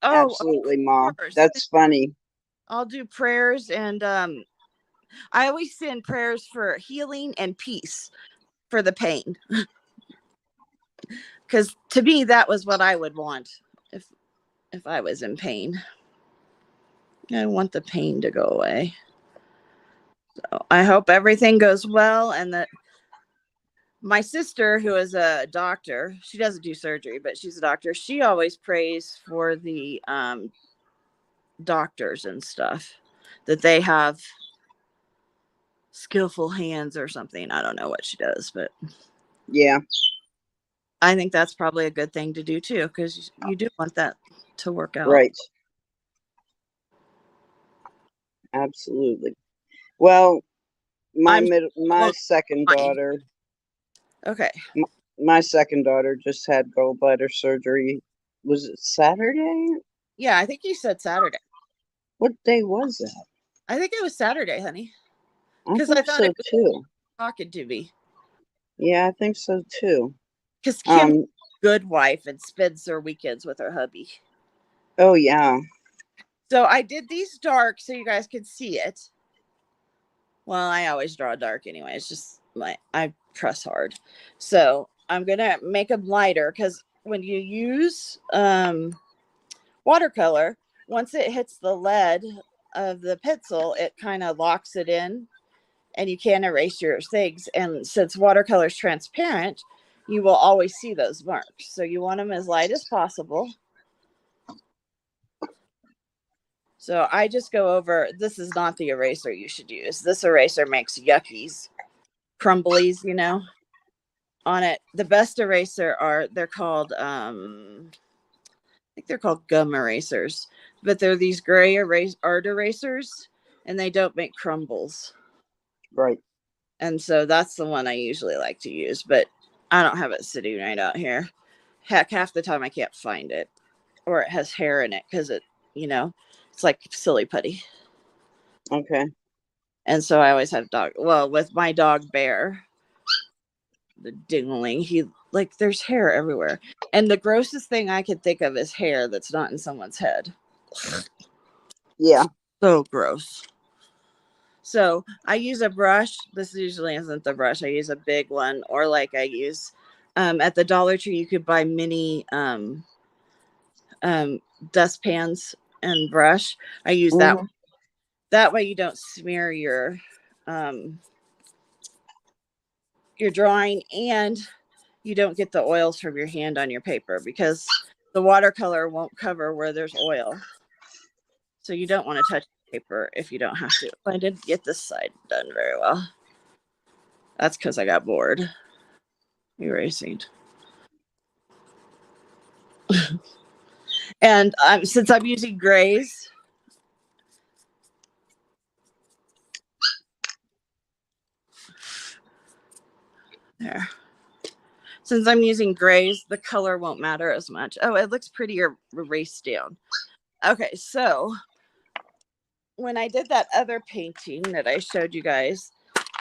absolutely, Mom. That's funny. I'll do prayers and I always send prayers for healing and peace for the pain. Because to me, that was what I would want if I was in pain. I want the pain to go away. So I hope everything goes well and that my sister, who is a doctor, she doesn't do surgery, but she's a doctor. She always prays for the doctors and stuff that they have skillful hands or something. I don't know what she does, but yeah, I think that's probably a good thing to do too, because you do want that to work out. Right. Absolutely. Well, my second daughter. Okay. My second daughter just had gallbladder surgery. Was it Saturday? Yeah, I think you said Saturday. What day was that? I think it was Saturday, honey. Because I thought so too. Talking to me. Yeah, I think so too. Because Kim's a good wife and spends her weekends with her hubby. Oh yeah. So I did these dark so you guys could see it. Well, I always draw dark anyway. It's just I press hard. So I'm gonna make them lighter because when you use watercolor, once it hits the lead of the pencil, it kind of locks it in and you can't erase your things. And since watercolor is transparent, you will always see those marks. So you want them as light as possible. So I just go over, this is not the eraser you should use. This eraser makes yuckies, crumblies, you know, on it. The best eraser they're called, I think they're called gum erasers, but they're these gray art erasers and they don't make crumbles. Right. And so that's the one I usually like to use, but I don't have it sitting right out here. Heck, half the time I can't find it or it has hair in it because it, you know, it's like silly putty. Okay. And so I always have with my dog Bear, the dingling, there's hair everywhere. And the grossest thing I can think of is hair that's not in someone's head. Yeah. So gross. So I use a brush. This usually isn't the brush. I use a big one, or like I use at the Dollar Tree, you could buy mini dustpans and brush. I use that. That way you don't smear your drawing and you don't get the oils from your hand on your paper because the watercolor won't cover where there's oil. So you don't want to touch paper if you don't have to. I didn't get this side done very well. That's because I got bored erasing. And since I'm using grays, there. Since I'm using grays, the color won't matter as much. Oh, it looks prettier erased down. Okay, so when I did that other painting that I showed you guys,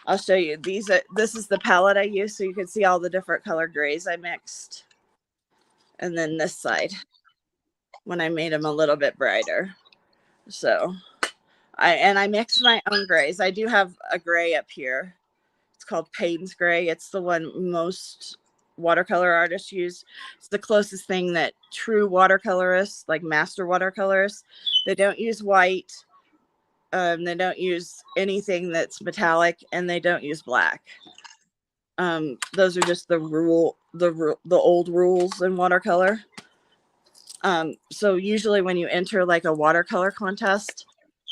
I'll show you these. This is the palette I used, so you can see all the different color grays I mixed. And then this side, when I made them a little bit brighter. So I mixed my own grays. I do have a gray up here. It's called Payne's Gray. It's the one most watercolor artists use. It's the closest thing that true watercolorists, like master watercolorists, they don't use white. They don't use anything that's metallic, and they don't use black. Those are just the old rules in watercolor. So usually when you enter like a watercolor contest,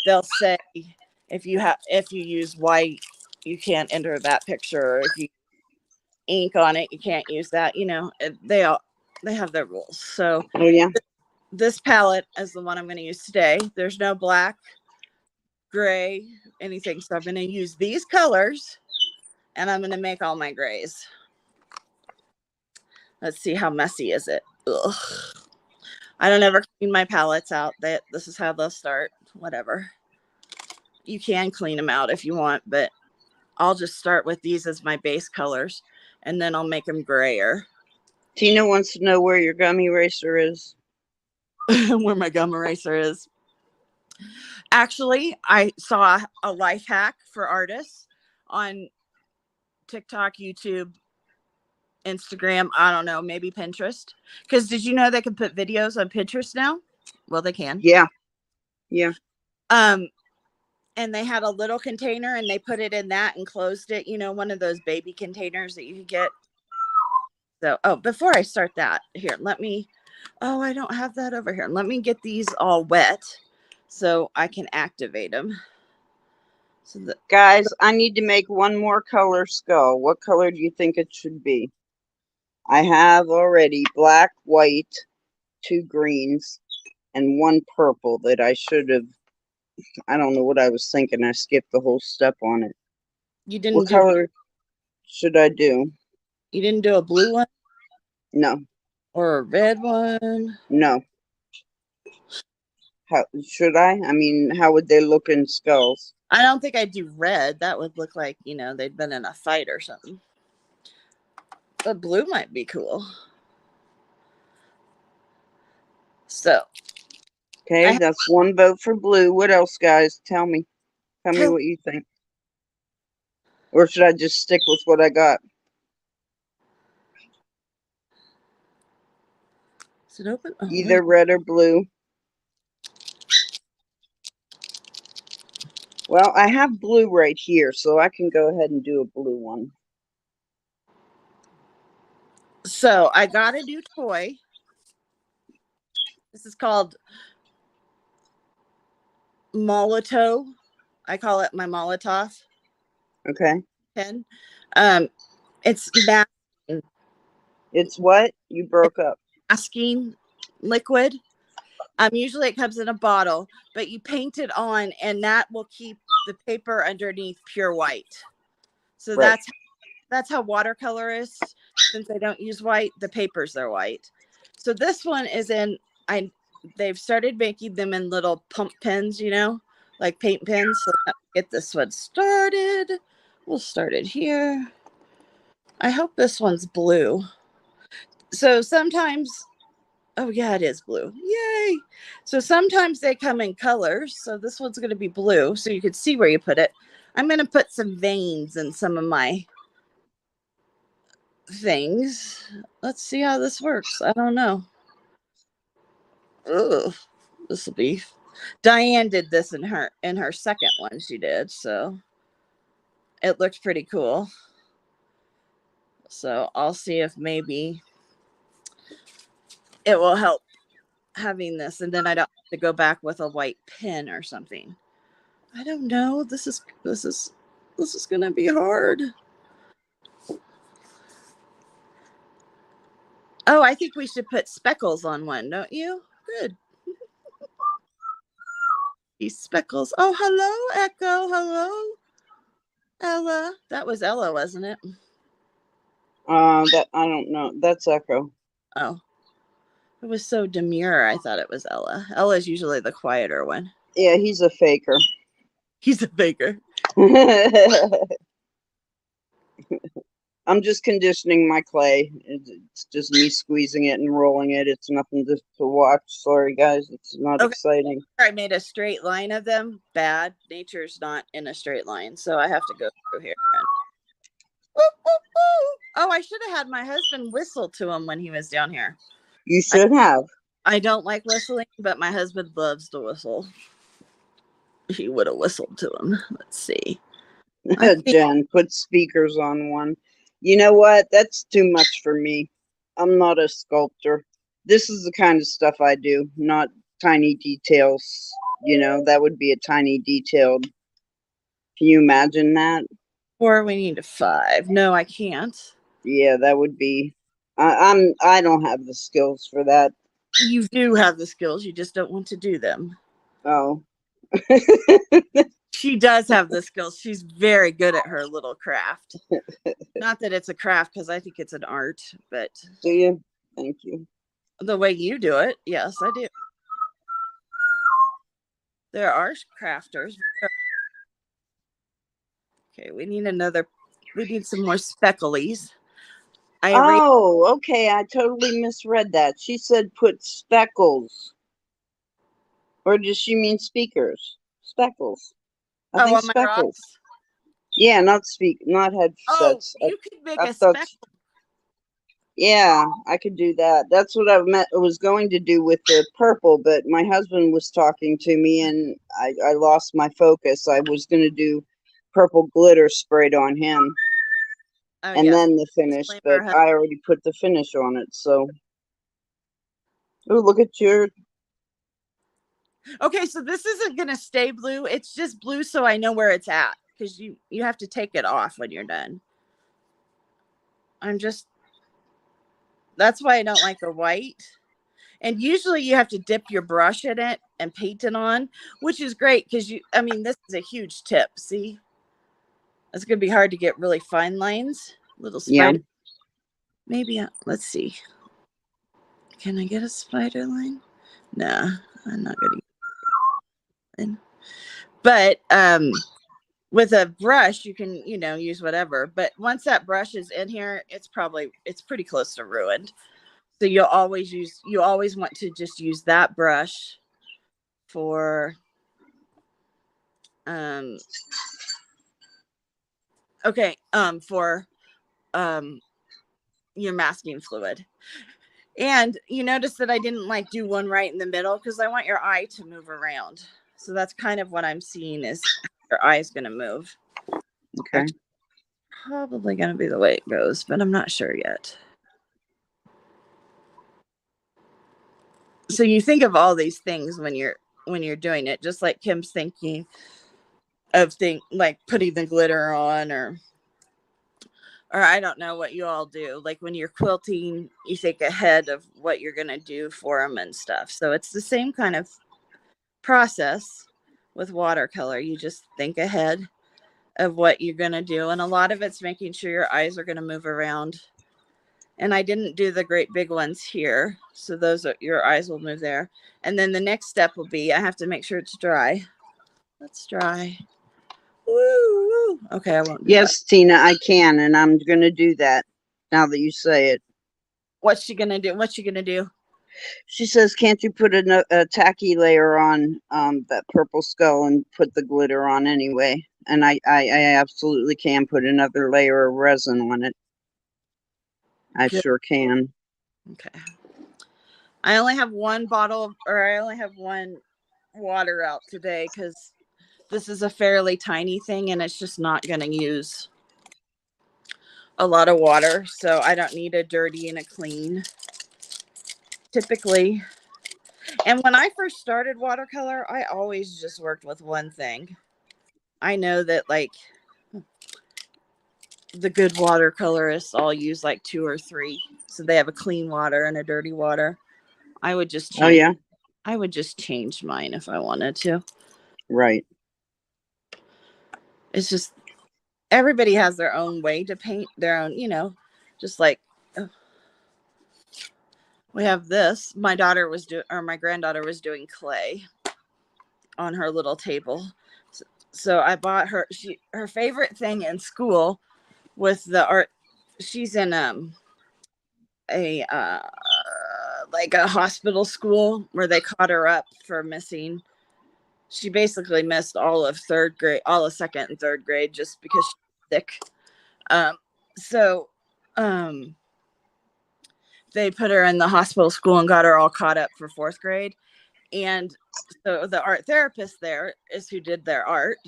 they'll say if you use white, you can't enter that picture. Or if you ink on it, you can't use that. You know, they have their rules. So Oh yeah. this palette is the one I'm going to use today. There's no black, gray, anything. So I'm going to use these colors, and I'm going to make all my grays. Let's see, how messy is it? Ugh. I don't ever clean my palettes out. This is how they'll start. Whatever. You can clean them out if you want, but I'll just start with these as my base colors, and then I'll make them grayer. Tina wants to know where your gum eraser is. Where my gum eraser is. Actually, I saw a life hack for artists on TikTok, YouTube, Instagram, I don't know, maybe Pinterest. Because did you know they can put videos on Pinterest now? Well, they can. Yeah. Yeah. And they had a little container and they put it in that and closed it, you know, one of those baby containers that you could get. So, before I start that, here, I don't have that over here. Let me get these all wet so I can activate them. So guys, I need to make one more color skull. What color do you think it should be? I have already black, white, 2 greens, and 1 purple that I should have. I don't know what I was thinking. I skipped the whole step on it. You didn't What color should I do? You didn't do a blue one? No. Or a red one? No. How should I? I mean, how would they look in skulls? I don't think I'd do red. That would look like, you know, they'd been in a fight or something. But blue might be cool. So. Okay, that's 1 vote for blue. What else, guys? Tell me. Tell me what you think. Or should I just stick with what I got? Is it open? Oh, either red or blue. Well, I have blue right here, so I can go ahead and do a blue one. So I got a new toy. This is called Molotov. I call it my Molotov. Okay. Pen. It's masking. It's what? You broke up. Masking liquid. Usually it comes in a bottle, but you paint it on, and that will keep the paper underneath pure white. So right. that's how watercolor is. Since I don't use white, the papers are white. So this one is they've started making them in little pump pens, you know, like paint pens. So let's get this one started. We'll start it here. I hope this one's blue. So sometimes, oh yeah, it is blue. Yay. So sometimes they come in colors. So this one's going to be blue. So you can see where you put it. I'm going to put some veins in some of my things. Let's see how this works. I don't know. Ugh, this will be. Diane did this in her second one she did, so it looked pretty cool. So I'll see if maybe it will help having this, and then I don't have to go back with a white pen or something. I don't know. This is gonna be hard. Oh, I think we should put speckles on one, don't you? Good. These speckles. Oh, hello, Echo. Hello, Ella. That was Ella, wasn't it? That I don't know. That's Echo. Oh. It was so demure. I thought it was Ella. Ella's usually the quieter one. Yeah, he's a faker. He's a faker. I'm just conditioning my clay. It's just me squeezing it and rolling it. It's nothing to watch. Sorry, guys. It's not exciting. I made a straight line of them. Bad. Nature's not in a straight line, so I have to go through here. Oh, I should have had my husband whistle to him when he was down here. You should have. I don't like whistling, but my husband loves to whistle. He would have whistled to him. Let's see. Jen, put speakers on one. You know what? That's too much for me. I'm not a sculptor. This is the kind of stuff I do, not tiny details. That would be a tiny detailed. Can you imagine that? Or we need a 5. No, I can't. Yeah, that would be. I don't have the skills for that. You do have the skills, you just don't want to do them. Oh. She does have the skills. She's very good at her little craft. Not that it's a craft, because I think it's an art, but Do you? Thank you. the way you do it, yes, I do. There are crafters. Okay, we need some more specklies. Oh, okay. I totally misread that. She said put speckles. Or does she mean speakers? Speckles. I think on my speckles. rocks. Yeah, not headsets. You could make I a thought, speckle. yeah, I could do that. That's what I was going to do with the purple, but my husband was talking to me and I lost my focus. I was going to do purple glitter sprayed on him and Yes. then the finish, but I already put the finish on it. So, oh, look at your. Okay, so this isn't going to stay blue. It's just blue so I know where it's at, because you have to take it off when you're done. That's why I don't like the white. And usually you have to dip your brush in it and paint it on, which is great because this is a huge tip. See, it's going to be hard to get really fine lines. Little spider. Yeah. Maybe, let's see. Can I get a spider line? Nah, I'm not going to. But with a brush, you can, use whatever. But once that brush is in here, it's pretty close to ruined. So you always want to just use that brush for your masking fluid. And you notice that I didn't do one right in the middle because I want your eye to move around. So that's kind of what I'm seeing is your eye is going to move. Okay. Actually, probably going to be the way it goes, but I'm not sure yet. So you think of all these things when you're doing it, just like Kim's thinking of like putting the glitter on, or I don't know what you all do. Like when you're quilting, you think ahead of what you're going to do for them and stuff. So it's the same kind of process with watercolor. You just think ahead of what you're going to do. And a lot of it's making sure your eyes are going to move around. And I didn't do the great big ones here. So your eyes will move there. And then the next step will be, I have to make sure it's dry. Let's dry. Woo. Okay, I won't do Yes, that. Tina, I can, and I'm going to do that now that you say it. What's she going to do? She says, can't you put a tacky layer on that purple skull and put the glitter on anyway? And I absolutely can put another layer of resin on it. I sure can. Okay. I only have one water out today because this is a fairly tiny thing and it's just not going to use a lot of water. So I don't need a dirty and a clean typically. And when I first started watercolor, I always just worked with one thing. I know that the good watercolorists all use 2 or 3. So they have a clean water and a dirty water. I would just change. Oh, yeah. I would just change mine if I wanted to. Right. It's just everybody has their own way to paint their own, just like we have this. My granddaughter was doing clay on her little table. So I bought her her favorite thing in school with the art. She's in a hospital school where they caught her up for missing. She basically missed all of 3rd grade, all of 2nd and 3rd grade just because she's sick. They put her in the hospital school and got her all caught up for 4th grade. And so the art therapist there is who did their art.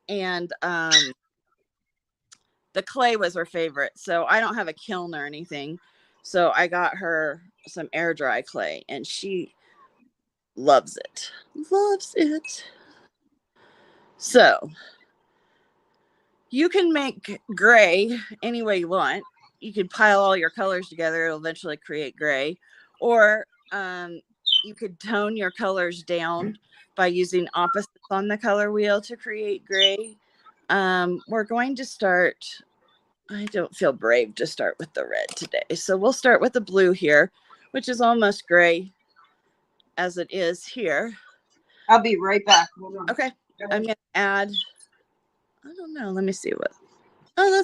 And the clay was her favorite. So I don't have a kiln or anything. So I got her some air dry clay and she loves it. Loves it. So you can make gray any way you want. You can pile all your colors together. It'll eventually create gray. Or you could tone your colors down by using opposites on the color wheel to create gray. We're going to start. I don't feel brave to start with the red today. So we'll start with the blue here, which is almost gray as it is here. I'll be right back. Okay. I'm going to add, I don't know. Let me see what. Oh,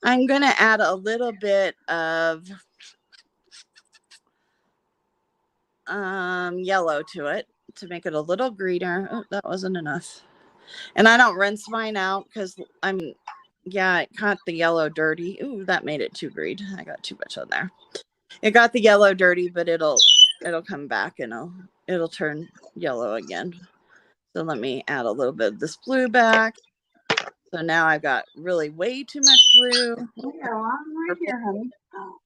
I'm going to add a little bit of yellow to it to make it a little greener. Oh, that wasn't enough. And I don't rinse mine out because it got the yellow dirty. Ooh, that made it too green. I got too much on there. It got the yellow dirty, but it'll come back and it'll turn yellow again. So let me add a little bit of this blue back. So now I've got really way too much blue. Yeah, I'm right here, honey.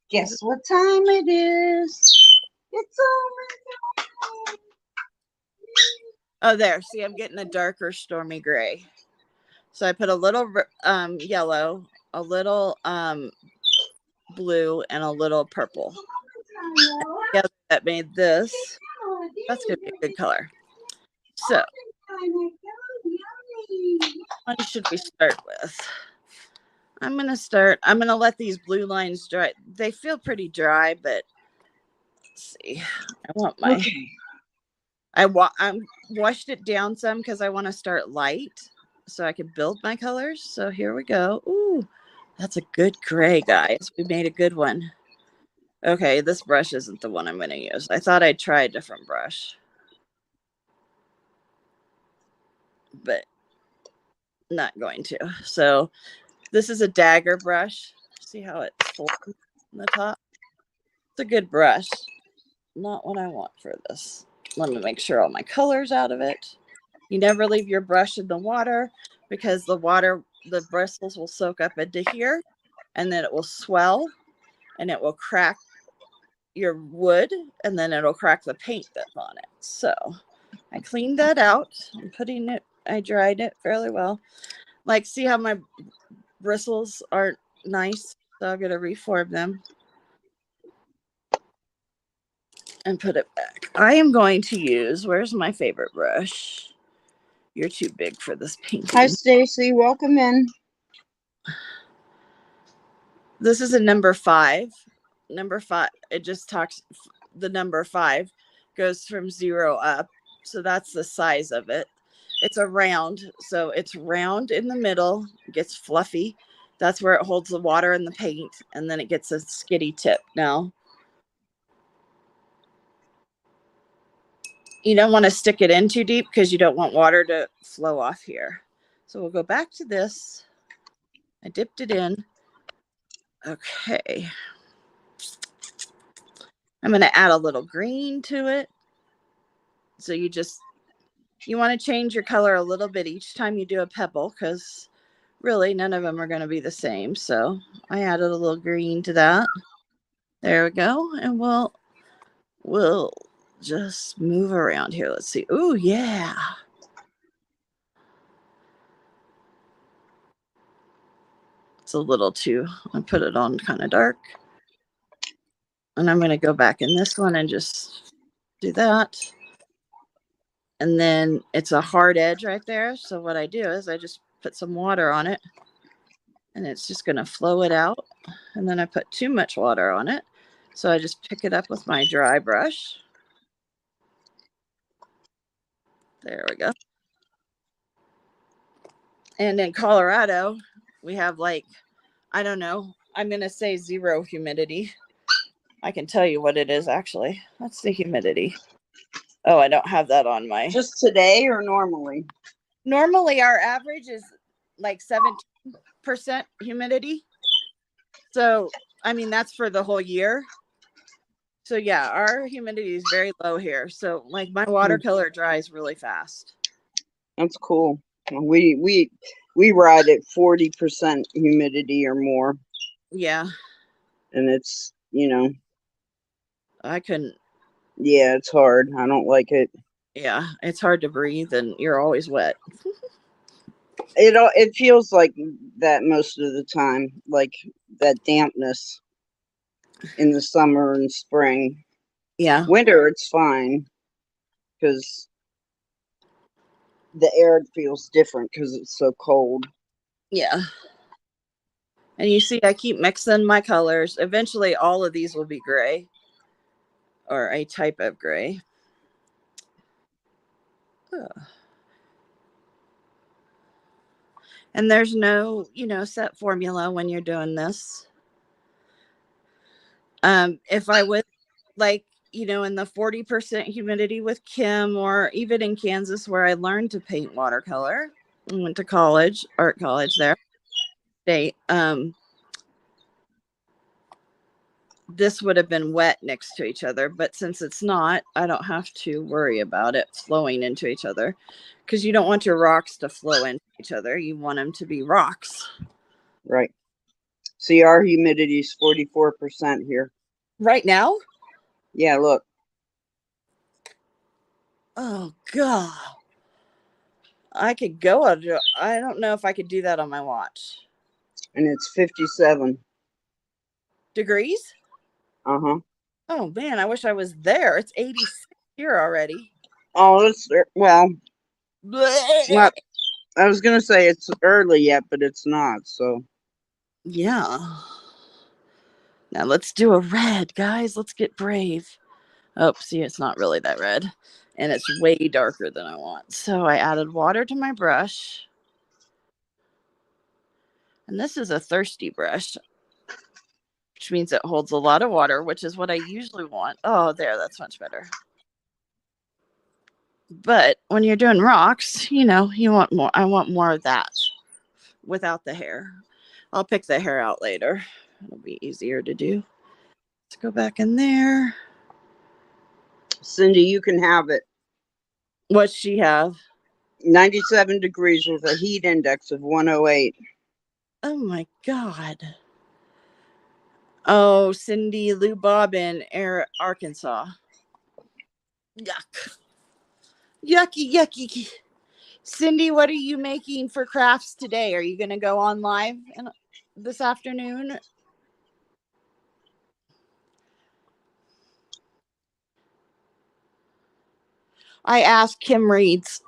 Guess what time it is? It's almost. Oh, there. See, I'm getting a darker stormy gray. So I put a little yellow, a little blue, and a little purple. Together that made this. That's going to be a good color. So what should we start with? I'm going to let these blue lines dry. They feel pretty dry, but let's see. I want my, I washed it down some because I want to start light so I can build my colors. So here we go. Ooh, that's a good gray, guys. We made a good one. Okay, this brush isn't the one I'm going to use. I thought I'd try a different brush, but not going to. So this is a dagger brush. See how it's full on the top? It's a good brush. Not what I want for this. Let me make sure all my color's out of it. You never leave your brush in the water because the bristles will soak up into here and then it will swell and it will crack your wood and then it'll crack the paint that's on it. So I cleaned that out. I dried it fairly well. Like, see how my bristles aren't nice? So I'm going to reform them and put it back. I am going to use, where's my favorite brush? You're too big for this painting. Hi, Stacy. Welcome in. This is a number 5. Number 5, it just talks, the number 5 goes from 0 up. So that's the size of it. It's a round. So it's round in the middle, gets fluffy. That's where it holds the water and the paint. And then it gets a skitty tip. Now, you don't want to stick it in too deep because you don't want water to flow off here. So we'll go back to this. I dipped it in. Okay. I'm going to add a little green to it. So you want to change your color a little bit each time you do a pebble because really none of them are going to be the same. So I added a little green to that. There we go. And we'll just move around here. Let's see. Oh, yeah. It's a little too, I put it on kind of dark. And I'm going to go back in this one and just do that. And then it's a hard edge right there. So what I do is I just put some water on it and it's just going to flow it out. And then I put too much water on it. So I just pick it up with my dry brush. There we go. And in Colorado, we have like, I don't know, I'm going to say 0 humidity. I can tell you what it is actually. What's the humidity? Oh, I don't have that on my. Just today or normally? Normally our average is like 17% humidity. So, I mean, that's for the whole year. So yeah, our humidity is very low here. So like my watercolor dries really fast. That's cool. We We ride at 40% humidity or more, Yeah, and it's, I couldn't. yeah, it's hard. I don't like it. Yeah, it's hard to breathe, and you're always wet. It feels like that most of the time, like that dampness in the summer and spring. Yeah, Winter, it's fine because the air feels different because it's so cold. yeah. And you see, I keep mixing my colors. Eventually, all of these will be gray or a type of gray. Ugh. And there's no, set formula when you're doing this. If I would like, in the 40% humidity with Kim, or even in Kansas where I learned to paint watercolor, I went to college, art college there, state. This would have been wet next to each other, but since it's not, I don't have to worry about it flowing into each other, because you don't want your rocks to flow into each other. You want them to be rocks. Right. See, our humidity is 44% here. Right now? Yeah, look. Oh, God. I could go. I don't know if I could do that on my watch. And it's 57 Degrees? Uh-huh. Oh, man, I wish I was there. It's 86 here already. Oh, well, it's Blech. not. I was gonna say it's early yet, but it's not. So Yeah. Now let's do a red, guys. Let's get brave. Oh, see, it's not really that red. And it's way darker than I want. So I added water to my brush. And this is a thirsty brush, which means it holds a lot of water, which is what I usually want. Oh, there, that's much better. But when you're doing rocks, you want more. I want more of that without the hair. I'll pick the hair out later. It'll be easier to do. Let's go back in there. Cindy, you can have it. What's she have? 97 degrees with a heat index of 108. Oh my God. Oh, Cindy Lou Bob in Arkansas. Yuck. Yucky, yucky. Cindy, what are you making for crafts today? Are you going to go on live this afternoon? I asked Kim Reeds.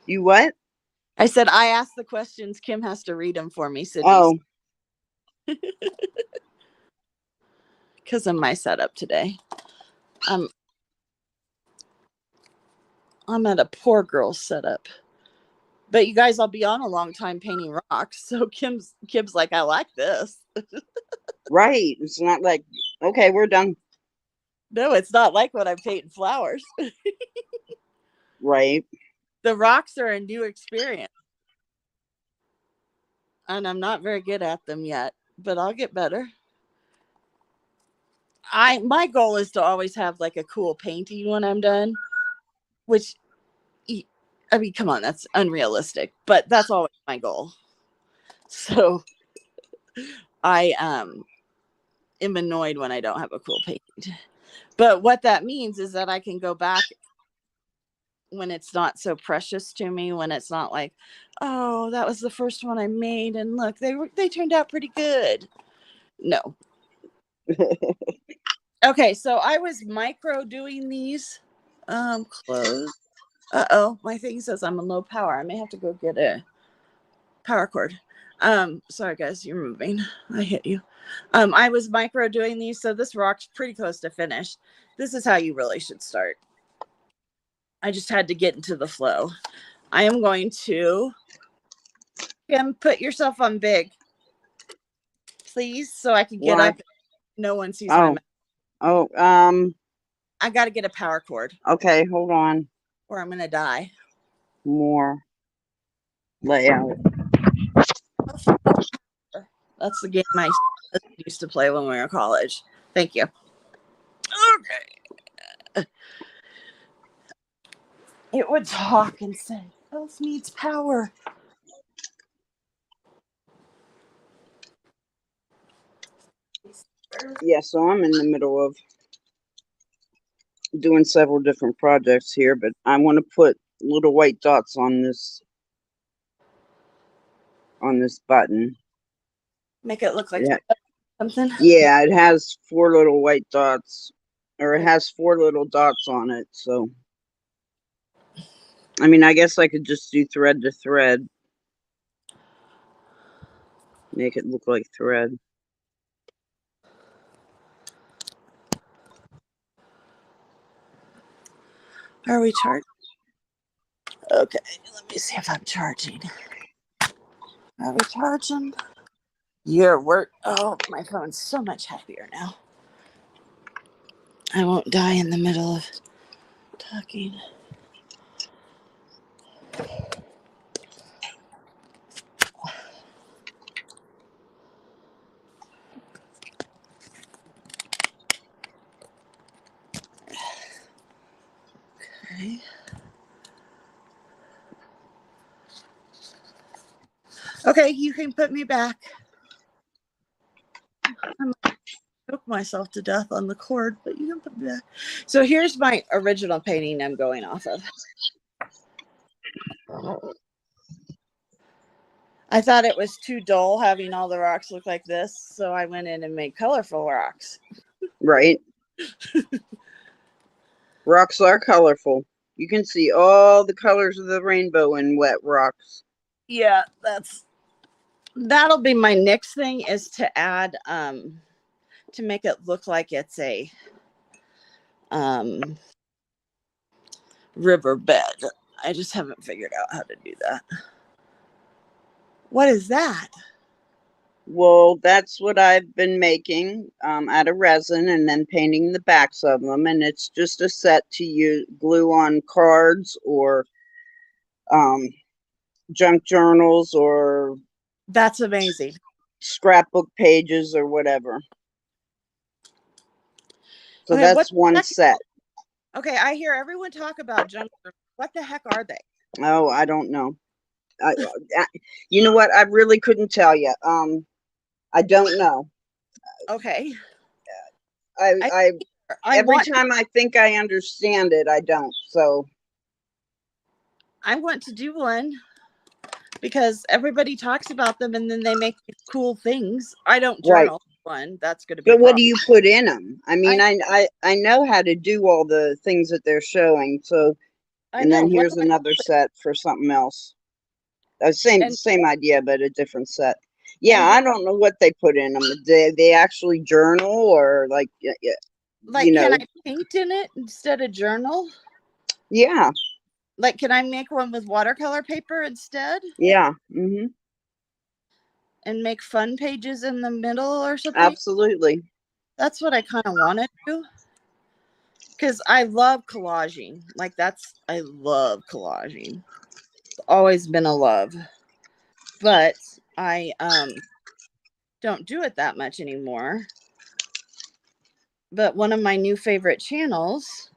You what? I said, I asked the questions. Kim has to read them for me, Cindy. Oh. Because of my setup today. I'm at a poor girl setup. But you guys, I'll be on a long time painting rocks. So Kim's like, I like this. Right. It's not like, okay, we're done. No, it's not like when I'm painting flowers. Right. The rocks are a new experience. And I'm not very good at them yet, but I'll get better. My goal is to always have like a cool painting when I'm done, which, I mean, come on, that's unrealistic, but that's always my goal. So I am annoyed when I don't have a cool painting. But what that means is that I can go back when it's not so precious to me, when it's not like, oh, that was the first one I made, and look, they turned out pretty good. No. Okay, so I was micro doing these clothes. Uh-oh, my thing says I'm on low power. I may have to go get a power cord. Sorry guys, you're moving. I hit you. I was micro doing these, so this rock's pretty close to finished. This is how you really should start. I just had to get into the flow. I am going to put yourself on big, please, so I can get Why? up. No one sees my mouth. Oh, I got to get a power cord. Okay, hold on. Or I'm gonna die. More layout. That's the game I used to play when we were in college. Thank you. Okay. It would talk and say, else needs power? Yeah, so I'm in the middle of doing several different projects here, but I want to put little white dots on this button. Make it look like Yeah, something. yeah, it has 4 little white dots, or it has 4 little dots on it. So, I mean, I guess I could just do thread to thread, make it look like thread. Are we charged? Okay, let me see if I'm charging. Are we charging? Your work. Oh, my phone's so much happier now. I won't die in the middle of talking. Okay. Okay, you can put me back. I'm choke myself to death on the cord, but you can put me back. So here's my original painting I'm going off of. I thought it was too dull having all the rocks look like this, so I went in and made colorful rocks. Right? Rocks are colorful. You can see all the colors of the rainbow in wet rocks. Yeah, that'll be my next thing, is to add to make it look like it's a riverbed. I just haven't figured out how to do that. What is that? Well, that's what I've been making out of resin and then painting the backs of them. And it's just a set to use glue on cards or junk journals or That's amazing. scrapbook pages or whatever. So Okay, that's one set. Okay, I hear everyone talk about junk journals. What the heck are they? Oh, I don't know. You know what? I really couldn't tell you. I don't know. Okay. I every time I think I understand it, I don't. So I want to do one because everybody talks about them and then they make these cool things. I don't journal one. That's going to be. But what do you put in them? I mean, I know how to do all the things that they're showing. So, and then here's another set for something else. Same idea, but a different set. Yeah, I don't know what they put in them. They actually journal or like, like, can I paint in it instead of journal? Yeah. Like, can I make one with watercolor paper instead? Yeah. Mm-hmm. And make fun pages in the middle or something? Absolutely. That's what I kind of want to do. Because I love collaging. Like, I love collaging. It's always been a love. But I don't do it that much anymore. But one of my new favorite channels,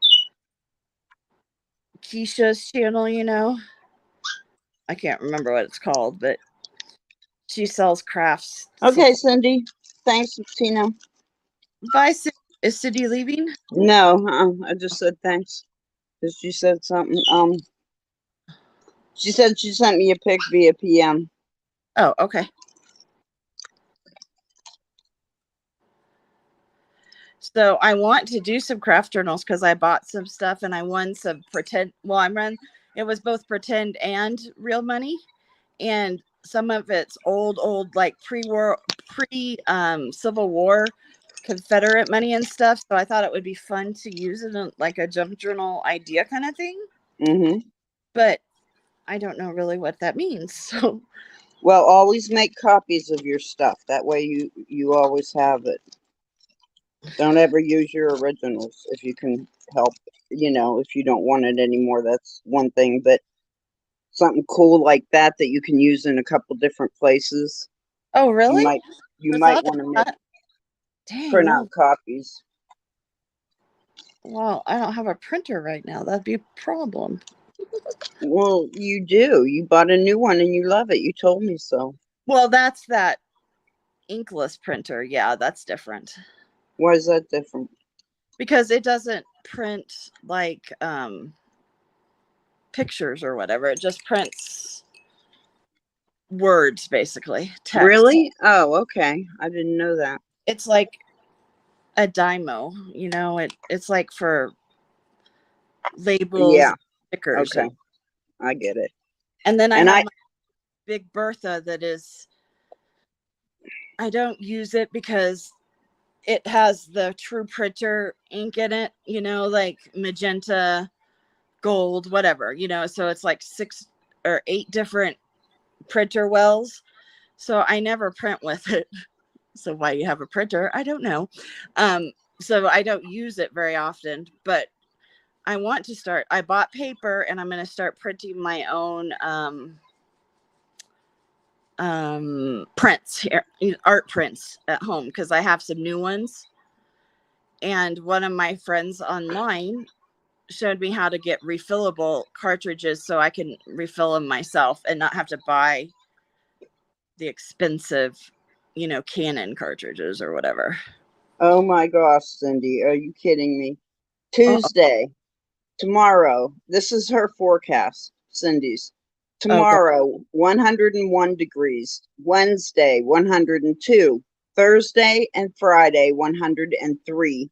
Keisha's channel, I can't remember what it's called, but she sells crafts. Okay, Cindy. Thanks, Tina. Bye, Cindy. Is Cindy leaving? No, I just said thanks. Because she said something. She said she sent me a pic via PM. Oh, okay. So I want to do some craft journals because I bought some stuff and I won some pretend. Well, it was both pretend and real money. And some of it's old, like pre-war, Civil War Confederate money and stuff. So I thought it would be fun to use it in like a junk journal idea kind of thing. Mm-hmm. But I don't know really what that means. So, well, always make copies of your stuff. That way you always have it. Don't ever use your originals if you can help. If you don't want it anymore, that's one thing. But something cool like that you can use in a couple different places. Oh, really? You might want to print out copies. Well, I don't have a printer right now. That'd be a problem. Well, you do. You bought a new one and you love it. You told me so. Well, that's that inkless printer. Yeah, that's different Why is that different? because it doesn't print like pictures or whatever. It just prints words, basically, text. Really? Oh, okay. I didn't know that. It's like a Dymo, you know, it's like for labels, Yeah. stickers, Okay. I get it. and then I And have I, my Big Bertha that is, I don't use it because it has the true printer ink in it, you know, like magenta, gold, whatever, you know, so it's like 6 or 8 different printer wells. So I never print with it. So why you have a printer, I don't know. So I don't use it very often, but I want to start. I bought paper and I'm going to start printing my own prints here, art prints at home, because I have some new ones. And one of my friends online showed me how to get refillable cartridges so I can refill them myself and not have to buy the expensive, you know, Canon cartridges or whatever. oh my gosh, Cindy, are you kidding me? Uh-oh. Tuesday, tomorrow, this is her forecast, Cindy's. Oh, God. Tomorrow, 101 degrees. Wednesday, 102. Thursday and Friday, 103.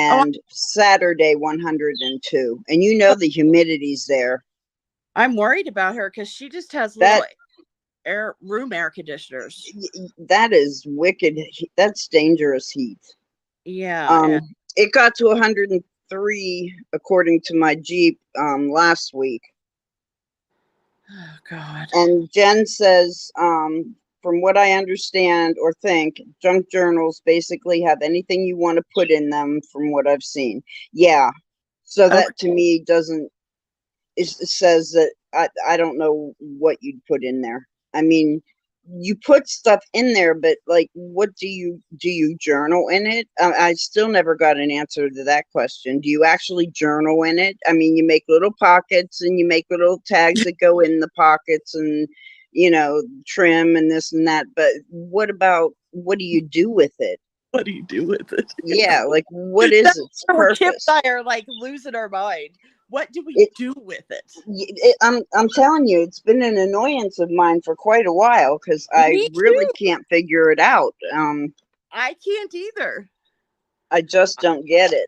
Oh, And Saturday, 102. And you know the humidity's there. I'm worried about her because she just has little That air conditioners. that is wicked. That's dangerous heat. Yeah. It got to 103 according to my Jeep last week. Oh, God. And Jen says, from what I understand or think, junk journals basically have anything you want to put in them, from what I've seen. Yeah. So Okay. that to me doesn't, it says that I don't know what you'd put in there. I mean, you put stuff in there, but like, what do you journal in it? I still never got an answer to that question. Do you actually journal in it? I mean, you make little pockets and you make little tags that go in the pockets and, trim and this and that. But what do you do with it? What do you do with it? Yeah, like what is That's its where Kip purpose? and I are like losing our mind. What do we It, do with it? I'm telling you, it's been an annoyance of mine for quite a while because I Me really too. can't figure it out. I can't either. I just don't get it.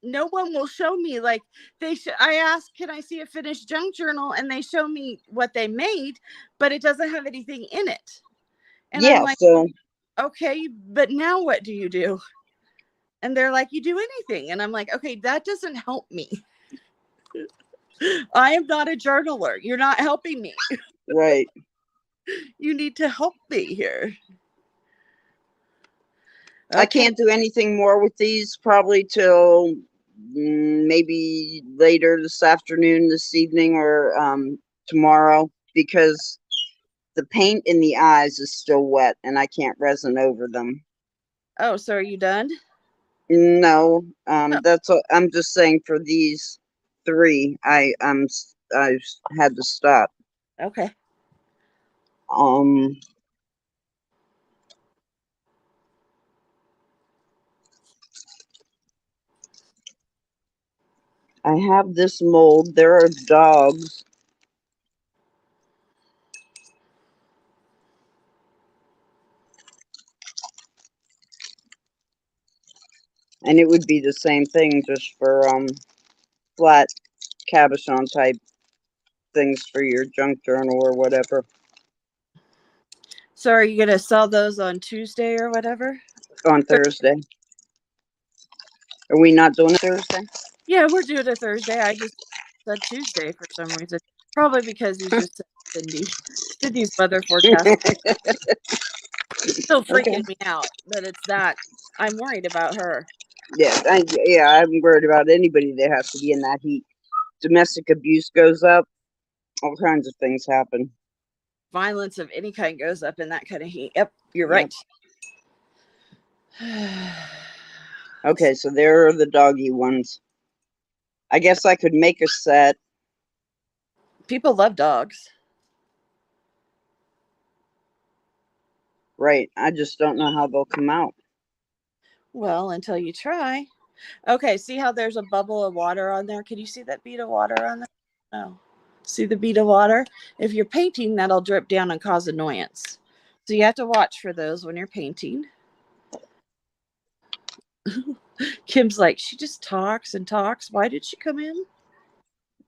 No one will show me. Like I asked, can I see a finished junk journal? And they show me what they made, but it doesn't have anything in it. And I'm Yeah, like, so okay, but now what do you do? And they're like, you do anything. And I'm like, okay, that doesn't help me. I am not a journaler. You're not helping me. right. You need to help me here. I Okay. can't do anything more with these probably till maybe later this afternoon, this evening, or tomorrow because the paint in the eyes is still wet and I can't resin over them. Oh, so are you done? No, Oh, that's what I'm just saying for these three. I had to stop. okay. Um, I have this mold. There are dogs. And it would be the same thing just for flat cabochon type things for your junk journal or whatever So are you gonna sell those on Tuesday or whatever? on Thursday. Are we not doing it Thursday? Yeah, we're doing it Thursday. I just said Tuesday for some reason. Probably because you just said Cindy. Cindy's weather forecast still Okay. freaking me out that it's that. I'm worried about her. Yeah, I'm worried about anybody that has to be in that heat. Domestic abuse goes up. All kinds of things happen. Violence of any kind goes up in that kind of heat. Yep, you're Yep. right. Okay, so there are the doggy ones. I guess I could make a set People love dogs. Right. I just don't know how they'll come out. Well, until you try. Okay, see how there's a bubble of water on there? Can you see that bead of water on there? No. See the bead of water? If you're painting, that'll drip down and cause annoyance. So you have to watch for those when you're painting. Kim's like, she just talks and talks. Why did she come in?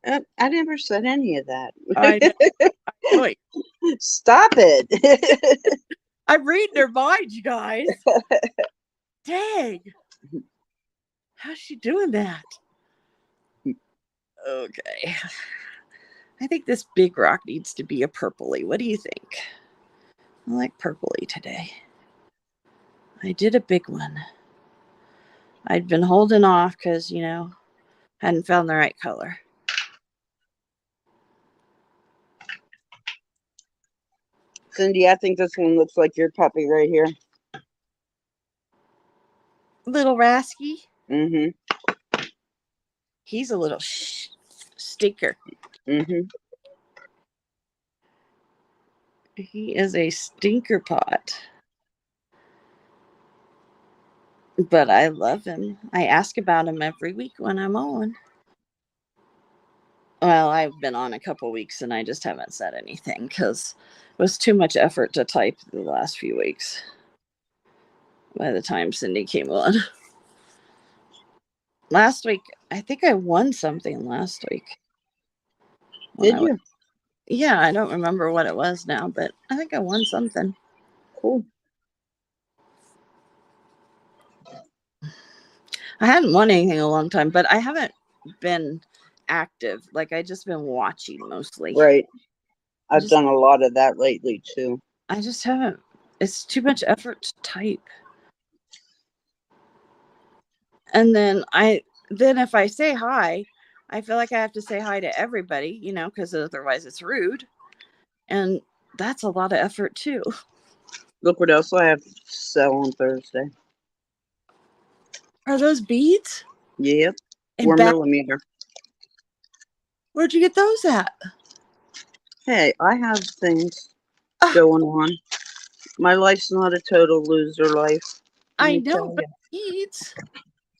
I never said any of that. I know. Wait, Stop it. I'm reading her mind, you guys. Dang. How's she doing that? Okay. I think this big rock needs to be a purpley. What do you think? I like purpley today. I did a big one. I'd been holding off because, hadn't found the right color. Cindy, I think this one looks like your puppy right here. Little Rasky. Mm-hmm. He's a little stinker. Mm-hmm. He is a stinker pot. But I love him. I ask about him every week when I'm on. Well, I've been on a couple weeks and I just haven't said anything because it was too much effort to type the last few weeks by the time Cindy came on. Last week, I think I won something last week. Did you? Yeah, I don't remember what it was now, but I think I won something. Cool. I hadn't won anything in a long time, but I haven't been active. Like, I just been watching mostly. Right. I've done a lot of that lately too. I just haven't. It's too much effort to type. And then if I say hi, I feel like I have to say hi to everybody, because otherwise it's rude. And that's a lot of effort too. Look what else I have to sell on Thursday. Are those beads? Yep. 4mm. Where'd you get those at? Hey, I have things going on. My life's not a total loser life. I know, but beads.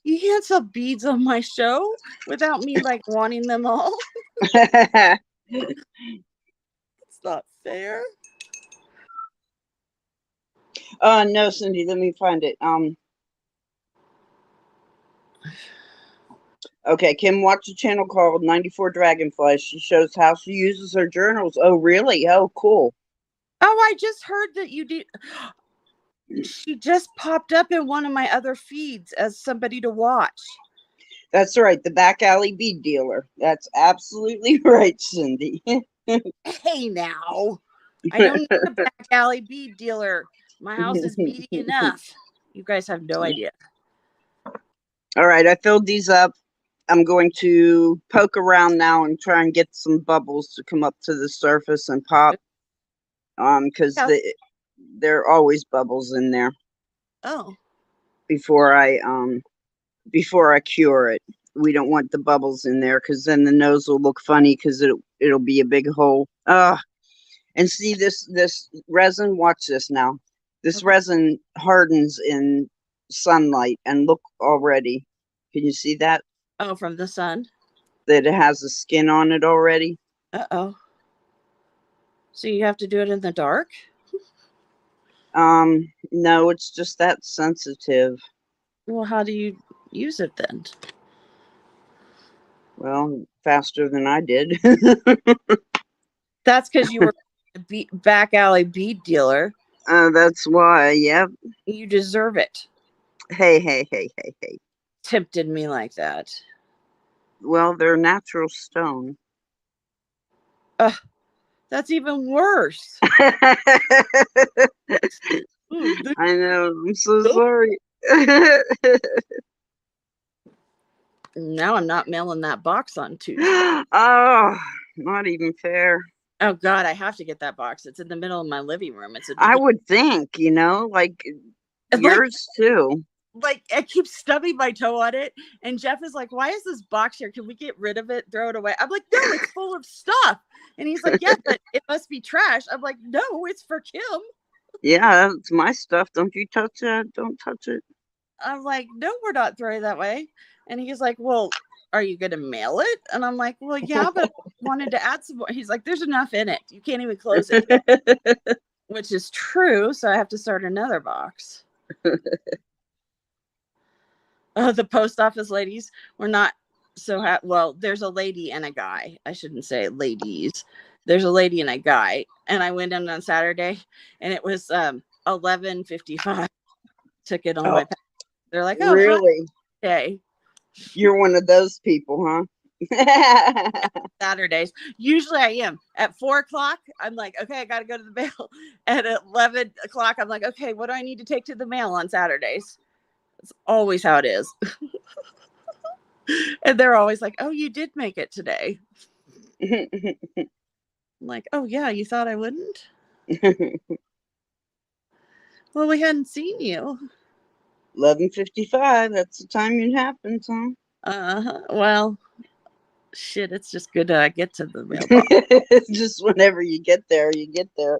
You can't sell beads on my show without me wanting them all. It's not fair. No, Cindy, let me find it. Okay, Kim watched a channel called 94 Dragonflies. She shows how she uses her journals. Oh, really? Oh, cool. Oh, I just heard that you did. She just popped up in one of my other feeds as somebody to watch. That's right, the back alley bead dealer. That's absolutely right, Cindy. Hey, now. I don't need a back alley bead dealer. My house is beady enough. You guys have no idea. All right, I filled these up. I'm going to poke around now and try and get some bubbles to come up to the surface and pop. Because there are always bubbles in there. Oh. Before I cure it. We don't want the bubbles in there because then the nose will look funny because it'll be a big hole. And see this resin, watch this now. This resin hardens in sunlight and look already. Can you see that? Oh, from the sun? That it has a skin on it already. Uh-oh. So you have to do it in the dark? No, it's just that sensitive. Well, how do you use it then? Well, faster than I did. That's because you were a back alley bead dealer. That's why, yep. You deserve it. Hey. Tempted me like that. Well, they're natural stone. That's even worse. I know. I'm so sorry. Now I'm not mailing that box on Tuesday. Oh, not even fair. Oh, God, I have to get that box. It's in the middle of my living room. I would think, like yours too. Like, I keep stubbing my toe on it. And Jeff is like, why is this box here? Can we get rid of it? Throw it away? I'm like, no, it's full of stuff. And he's like, yeah, but it must be trash. I'm like, no, it's for Kim. Yeah, it's my stuff. Don't you touch that. Don't touch it. I'm like, no, we're not throwing that way. And he's like, well, are you going to mail it? And I'm like, well, yeah, but I wanted to add some more. He's like, there's enough in it. You can't even close it, which is true. So I have to start another box. The post office ladies were not so well, there's a lady and a guy. I shouldn't say ladies. There's a lady and a guy. And I went in on Saturday and it was 11:55. Took it on my package. They're like, oh, really? Okay. You're one of those people, huh? Saturdays. Usually I am. At 4:00, I'm like, okay, I got to go to the mail. And at 11:00, I'm like, okay, what do I need to take to the mail on Saturdays? It's always how it is. And they're always like, oh, you did make it today. I'm like, oh, yeah, you thought I wouldn't? Well, we hadn't seen you. 11:55. That's the time it happens, huh? Well, shit, it's just good to get to the mailbox. Just whenever you get there, you get there.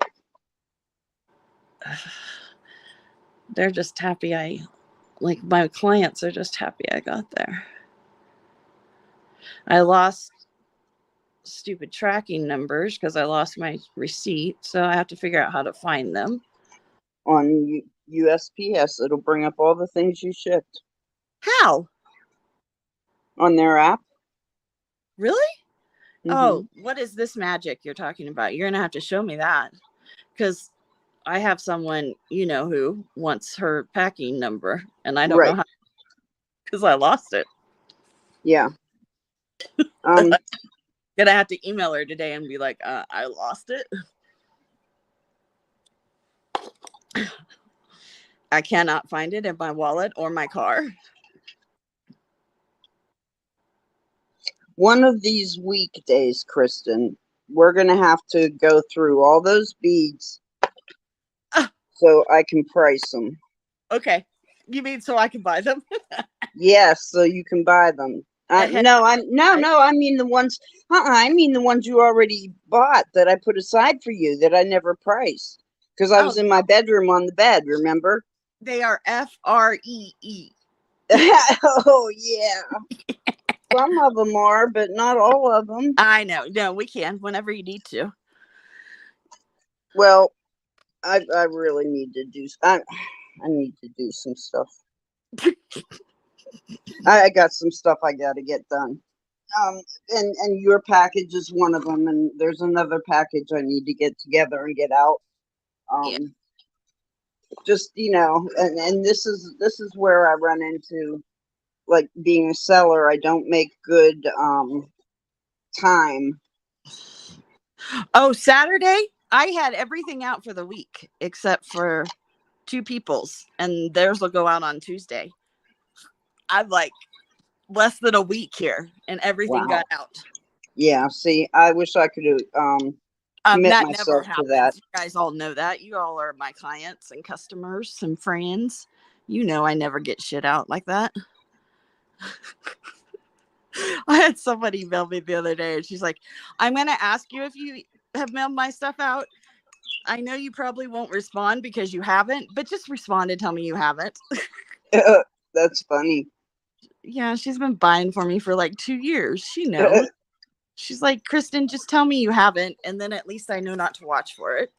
They're just happy like my clients are just happy I got there. I lost stupid tracking numbers because I lost my receipt, so I have to figure out how to find them. On USPS, it'll bring up all the things you shipped. How? On their app. Really? Mm-hmm. Oh, what is this magic you're talking about? You're gonna have to show me that, because I have someone who wants her packing number, and I don't know how, because I lost it. Yeah. Gonna have to email her today and be like, I lost it. I cannot find it in my wallet or my car. One of these weekdays, Kristen, we're going to have to go through all those beads so I can price them. Okay. You mean so I can buy them? Yes, so you can buy them. I mean the ones. I mean the ones you already bought that I put aside for you that I never priced because I was in my bedroom on the bed. Remember? They are FREE. Oh yeah. Some of them are, but not all of them. I know. No, we can whenever you need to. Well, I really need to do. I need to do some stuff. I got some stuff I got to get done. And your package is one of them, and there's another package I need to get together and get out. Just and this is where I run into, like, being a seller. I don't make good time. Oh, Saturday I had everything out for the week except for 2 people's, and theirs will go out on Tuesday. I'm like less than a week here, and everything got out. Yeah, see, I wish I could commit that myself never happens. to that. You guys all know that. You all are my clients and customers and friends. I never get shit out like that. I had somebody email me the other day, and she's like, I'm going to ask you if you have mailed my stuff out. I know you probably won't respond because you haven't, but just respond and tell me you haven't. That's funny. Yeah, she's been buying for me for like 2 years. She knows. She's like, Kristen, just tell me you haven't, and then at least I know not to watch for it.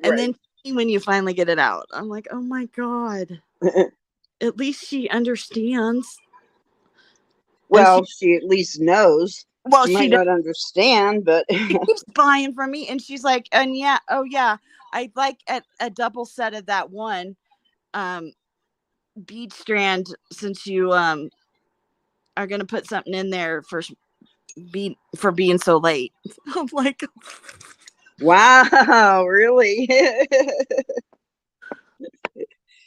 And then when you finally get it out, I'm like, oh my God. At least she understands. Well, she at least knows. Well, she might not understand, but she keeps buying from me, and she's like, and yeah, oh yeah, I'd like a double set of that one bead strand, since you are gonna put something in there for being so late. I'm like, wow, really?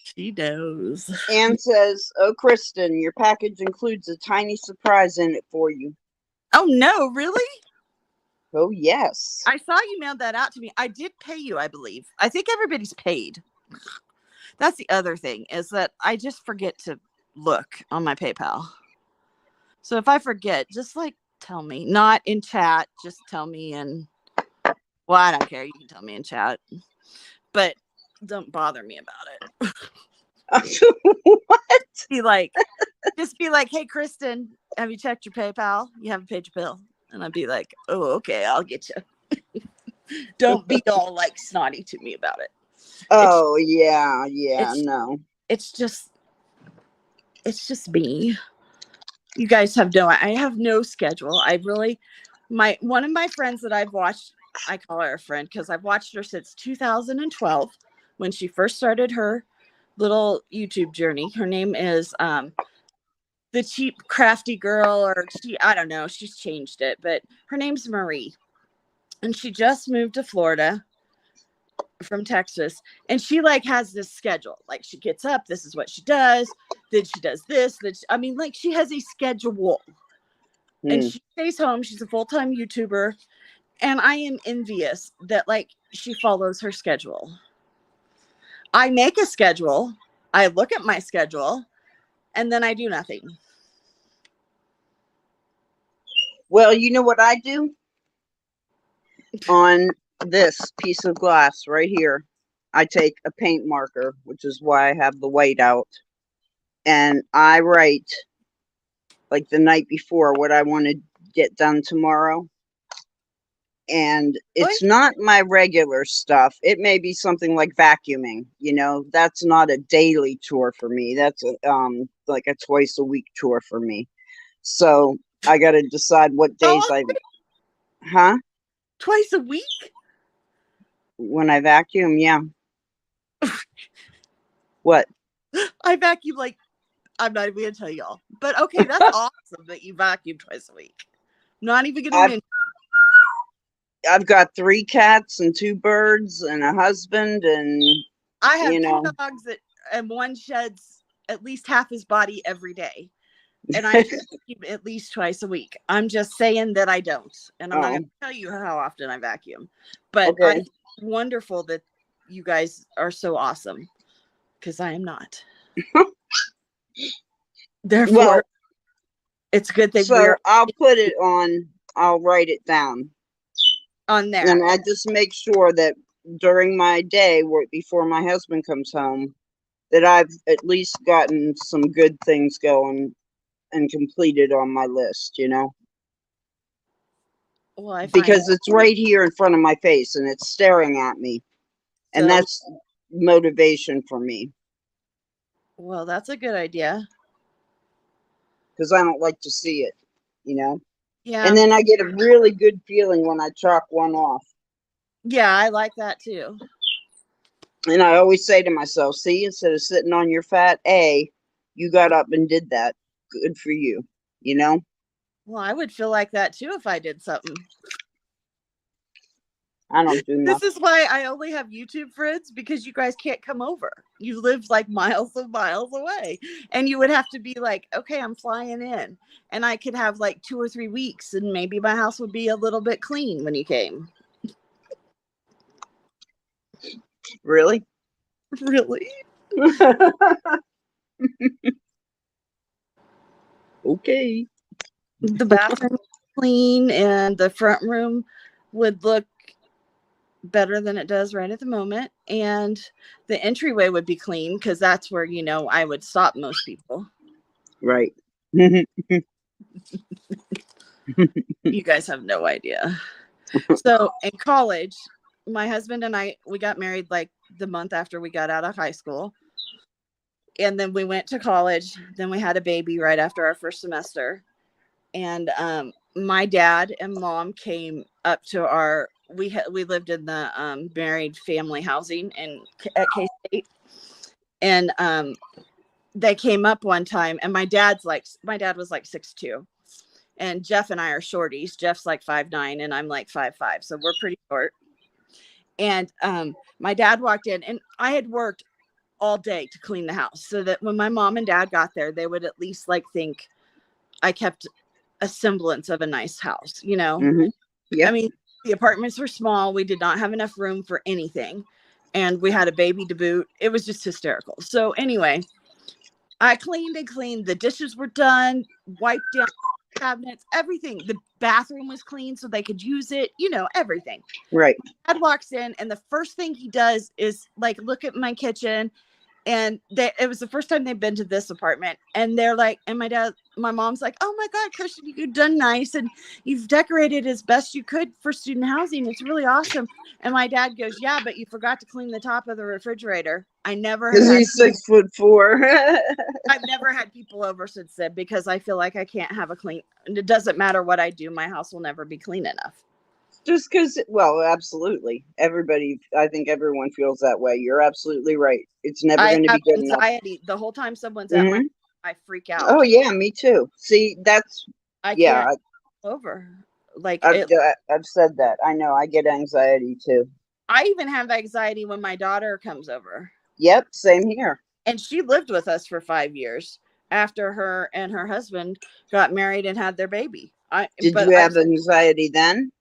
She knows. Anne says, oh, Kristen, your package includes a tiny surprise in it for you. Oh, no, really? Oh, yes. I saw you mailed that out to me. I did pay you, I believe. I think everybody's paid. That's the other thing, is that I just forget to look on my PayPal. So if I forget, just like tell me. Not in chat, just tell me. And Well, I don't care. You can tell me in chat, but don't bother me about it. What? Just be like, hey, Kristen, have you checked your PayPal? You haven't paid your bill. And I'd be like, oh, okay, I'll get you. Don't be all like snotty to me about it. Oh, yeah, it's no. It's just me. You guys I have no schedule. One of my friends that I've watched, I call her a friend because I've watched her since 2012 when she first started her little YouTube journey. Her name is the Cheap Crafty Girl, or I don't know, she's changed it, but her name's Marie. And she just moved to Florida from Texas, and she has this schedule. Like, she gets up, this is what she does, then she does this, she has a schedule. And she stays home. She's a full-time YouTuber, and I am envious that she follows her schedule. I make a schedule, I look at my schedule, and then I do nothing. Well, you know what I do? On this piece of glass right here, I take a paint marker, which is why I have the white out, and I write the night before what I want to get done tomorrow. And it's not my regular stuff. It may be something like vacuuming, that's not a daily chore for me. That's a twice a week chore for me. So I got to decide what days Twice a week? When I vacuum, yeah. What? I vacuum I'm not even gonna tell y'all. But okay, that's awesome that you vacuum twice a week. Not even gonna I've got 3 cats and 2 birds and a husband, and I have 2 dogs and one sheds at least half his body every day. And I vacuum at least twice a week. I'm just saying that I don't. And I'm not going to tell you how often I vacuum. But it's wonderful that you guys are so awesome, because I am not. Therefore, it's a good thing I'll put it on, I'll write it down. On there. And I just make sure that during my day, before my husband comes home, that I've at least gotten some good things going and completed on my list, Well, because it's right here in front of my face and it's staring at me. And that's motivation for me. Well, that's a good idea. Because I don't like to see it, Yeah. And then I get a really good feeling when I chalk one off. Yeah, I like that too. And I always say to myself, see, instead of sitting on your fat A, you got up and did that. Good for you, Well, I would feel like that too if I did something. I don't do nothing. This is why I only have YouTube friends, because you guys can't come over. You live miles and miles away, and you would have to be like, okay, I'm flying in, and I could have 2 or 3 weeks, and maybe my house would be a little bit clean when you came. Really? Really? Okay. The bathroom clean, and the front room would look better than it does right at the moment, and the entryway would be clean, because that's where I would stop most people. Right. You guys have no idea. So in college, my husband and I, we got married the month after we got out of high school, and then we went to college. Then we had a baby right after our first semester, and my dad and mom came up to we lived in the married family housing at K-State, and they came up one time, and my dad was 6'2", and Jeff and I are shorties. Jeff's 5'9", and I'm 5'5", so we're pretty short. And my dad walked in, and I had worked all day to clean the house, so that when my mom and dad got there, they would at least think I kept a semblance of a nice house, Mm-hmm. Yep. I mean, the apartments were small. We did not have enough room for anything, and we had a baby to boot. It was just hysterical. So anyway, I cleaned and cleaned. The dishes were done, wiped down cabinets, everything. The bathroom was clean so they could use it, everything. Right. Dad walks in, and the first thing he does is like look at my kitchen. And it was the first time they've been to this apartment, and they're like, and my mom's like, oh my God, Christian, you've done nice, and you've decorated as best you could for student housing. It's really awesome. And my dad goes, yeah, but you forgot to clean the top of the refrigerator. I never have Because had he's 6'4". I've never had people over since then, because I feel like I can't have a clean. It doesn't matter what I do, my house will never be clean enough. Just because, well, absolutely. I think everyone feels that way. You're absolutely right. It's never I going to have be good enough. anxiety the whole time someone's at my. I freak out. Oh yeah, me too. See, I yeah. can't over. Like I've said that. I know. I get anxiety too. I even have anxiety when my daughter comes over. Yep, same here. And she lived with us for 5 years after her and her husband got married and had their baby. Did you have anxiety then?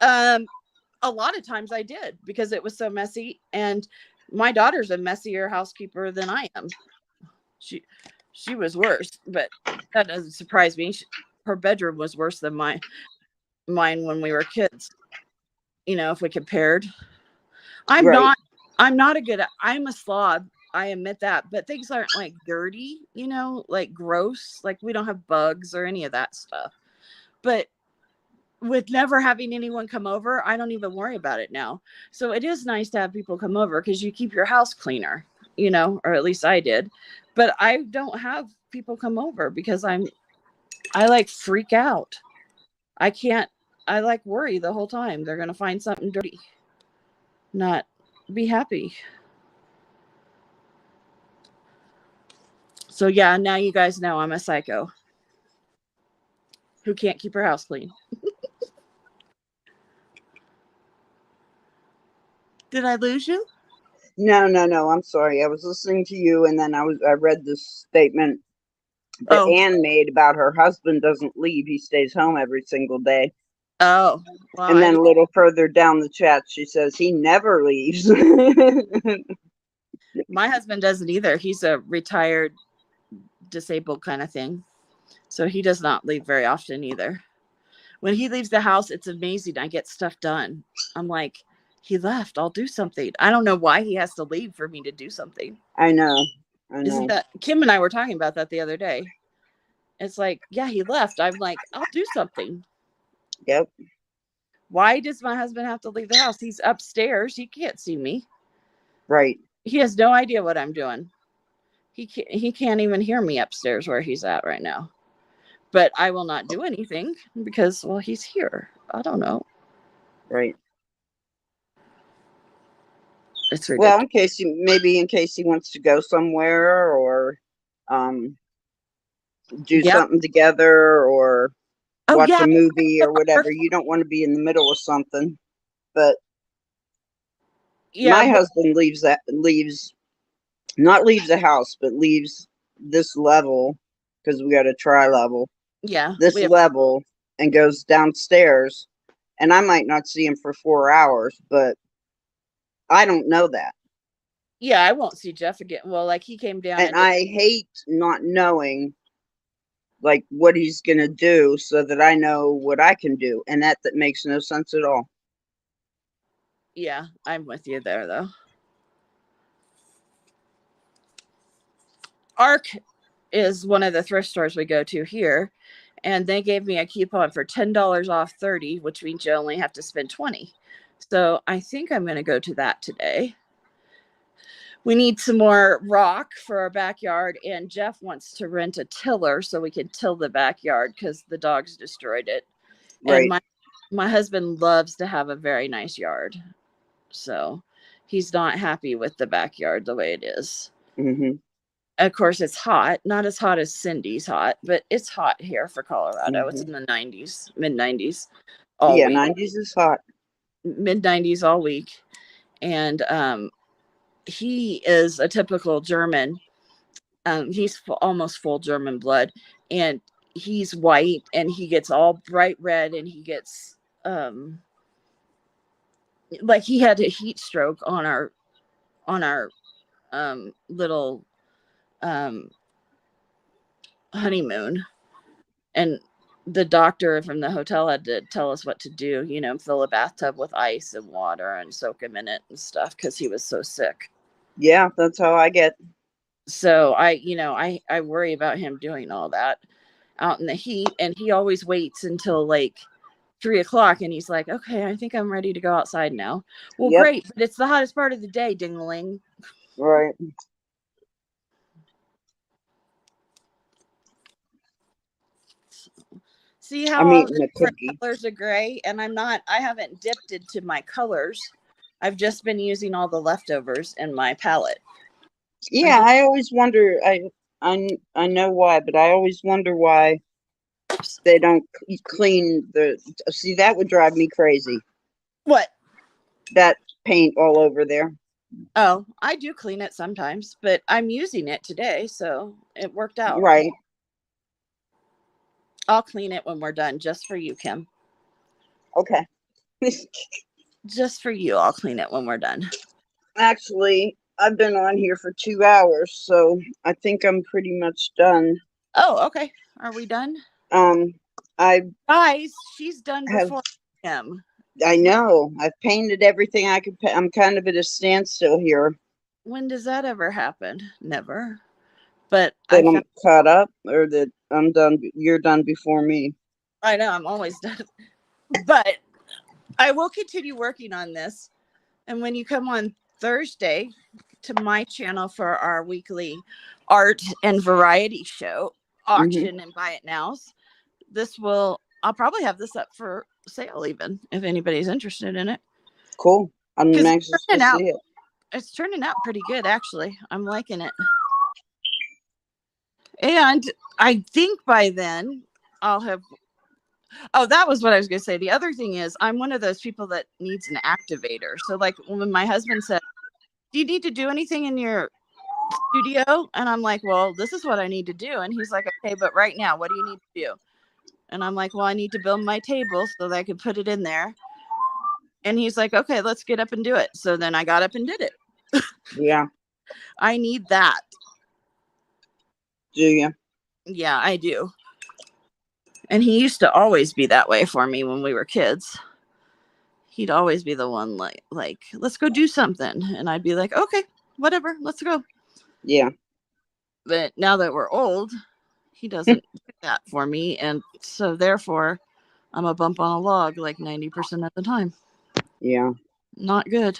A lot of times I did, because it was so messy, and my daughter's a messier housekeeper than I am. She was worse, but that doesn't surprise me. Her bedroom was worse than mine when we were kids. If we compared. I'm not I'm a slob. I admit that, but things aren't like dirty, like gross. Like we don't have bugs or any of that stuff. But with never having anyone come over, I don't even worry about it now. So it is nice to have people come over, because you keep your house cleaner, or at least I did. But I don't have people come over because I like freak out. I like worry the whole time they're going to find something dirty, not be happy. So yeah, now you guys know I'm a psycho who can't keep her house clean. Did I lose you? No. I'm sorry. I was listening to you, and then I read this statement that Anne made about her husband doesn't leave; he stays home every single day. Oh, well, and then a little further down the chat, she says he never leaves. My husband doesn't either. He's a retired disabled kind of thing, so he does not leave very often either. When he leaves the house, it's amazing. I get stuff done. I'm like, he left, I'll do something. I don't know why he has to leave for me to do something. I know. Isn't that Kim and I were talking about that the other day? It's like, yeah, he left. I'm like, I'll do something. Yep. Why does my husband have to leave the house? He's upstairs. He can't see me. Right. He has no idea what I'm doing. He can't even hear me upstairs where he's at right now. But I will not do anything because, well, he's here. I don't know. Right. It's ridiculous. Well, in case he wants to go somewhere or do something together or watch a movie or whatever. You don't want to be in the middle of something. But my husband leaves the house, but leaves this level, because we got a tri-level. Yeah. This level, and goes downstairs, and I might not see him for 4 hours, but I don't know that. Yeah, I won't see Jeff again. Well, like he came down. And I hate not knowing like what he's going to do so that I know what I can do. And that makes no sense at all. Yeah, I'm with you there though. ARC is one of the thrift stores we go to here, and they gave me a coupon for $10 off 30, which means you only have to spend 20. So I think I'm going to go to that today. We need some more rock for our backyard, and Jeff wants to rent a tiller so we can till the backyard because the dogs destroyed it. Right. And my husband loves to have a very nice yard, so he's not happy with the backyard the way it is. Mm-hmm. Of course, it's hot. Not as hot as Cindy's hot, but it's hot here for Colorado. Mm-hmm. It's in the 90s, mid-90s. Yeah, week. 90s is hot. Mid-90s all week. And he is a typical German. He's almost full German blood. And he's white, and he gets all bright red, and he gets like he had a heat stroke on our little honeymoon, And the doctor from the hotel had to tell us what to do, you know, fill a bathtub with ice and water and soak him in it and stuff because he was so sick. Yeah, that's how I get. So I worry about him doing all that out in the heat, and he always waits until like 3 o'clock, and he's like, okay, I think I'm ready to go outside now. Well, Yep. great, but it's the hottest part of the day, dingling. Right. See how I'm all the eating a different cookie. colors are gray? And I haven't dipped into my colors. I've just been using all the leftovers in my palette. Yeah, I always wonder. I know why, but I always wonder why they don't clean the. See, that would drive me crazy. What? That paint all over there. Oh, I do clean it sometimes, but I'm using it today, so it worked out. Right. I'll clean it when we're done, just for you, Kim. Okay. Just for you, I'll clean it when we're done. Actually, I've been on here for 2 hours, so I think I'm pretty much done. Oh, okay. Are we done? I Guys, she's done have. before Kim. I know. I've painted everything I could. I'm kind of at a standstill here. When does that ever happen? Never. But That I I'm found, caught up, or that I'm done. You're done before me. I know I'm always done. But I will continue working on this. And when you come on Thursday to my channel for our weekly art and variety show, auction and buy it nows, I'll probably have this up for sale even if anybody's interested in it. Cool. I'm Because anxious to see it. It's turning out pretty good, actually. I'm liking it. And I think by then I'll have. Oh, that was what I was going to say. The other thing is, I'm one of those people that needs an activator. So, like, when my husband said, do you need to do anything in your studio? And I'm like, well, this is what I need to do. And he's like, okay, but right now, what do you need to do? And I'm like, well, I need to build my table so that I can put it in there. And he's like, okay, let's get up and do it. So then I got up and did it. Yeah. I need that. Do you? Yeah, I do. And he used to always be that way for me when we were kids. He'd always be the one like, let's go do something. And I'd be like, okay, whatever, let's go. Yeah. But now that we're old, he doesn't do that for me. And so therefore, I'm a bump on a log like 90% of the time. Yeah. Not good.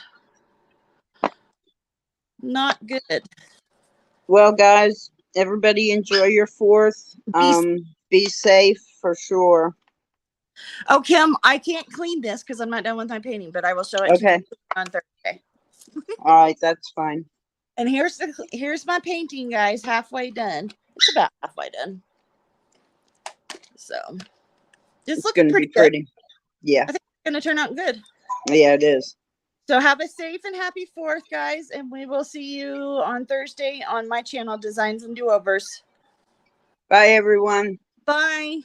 Not good. Well, guys, everybody enjoy your 4th. Be safe for sure. Oh, Kim, I can't clean this because I'm not done with my painting, but I will show it to you on Thursday. All right, that's fine. And here's my painting, guys. Halfway done. It's about halfway done. So It's going to be pretty. Good. Yeah. I think it's going to turn out good. Yeah, it is. So have a safe and happy 4th, guys. And we will see you on Thursday on my channel, Designs and Do-Overs. Bye, everyone. Bye.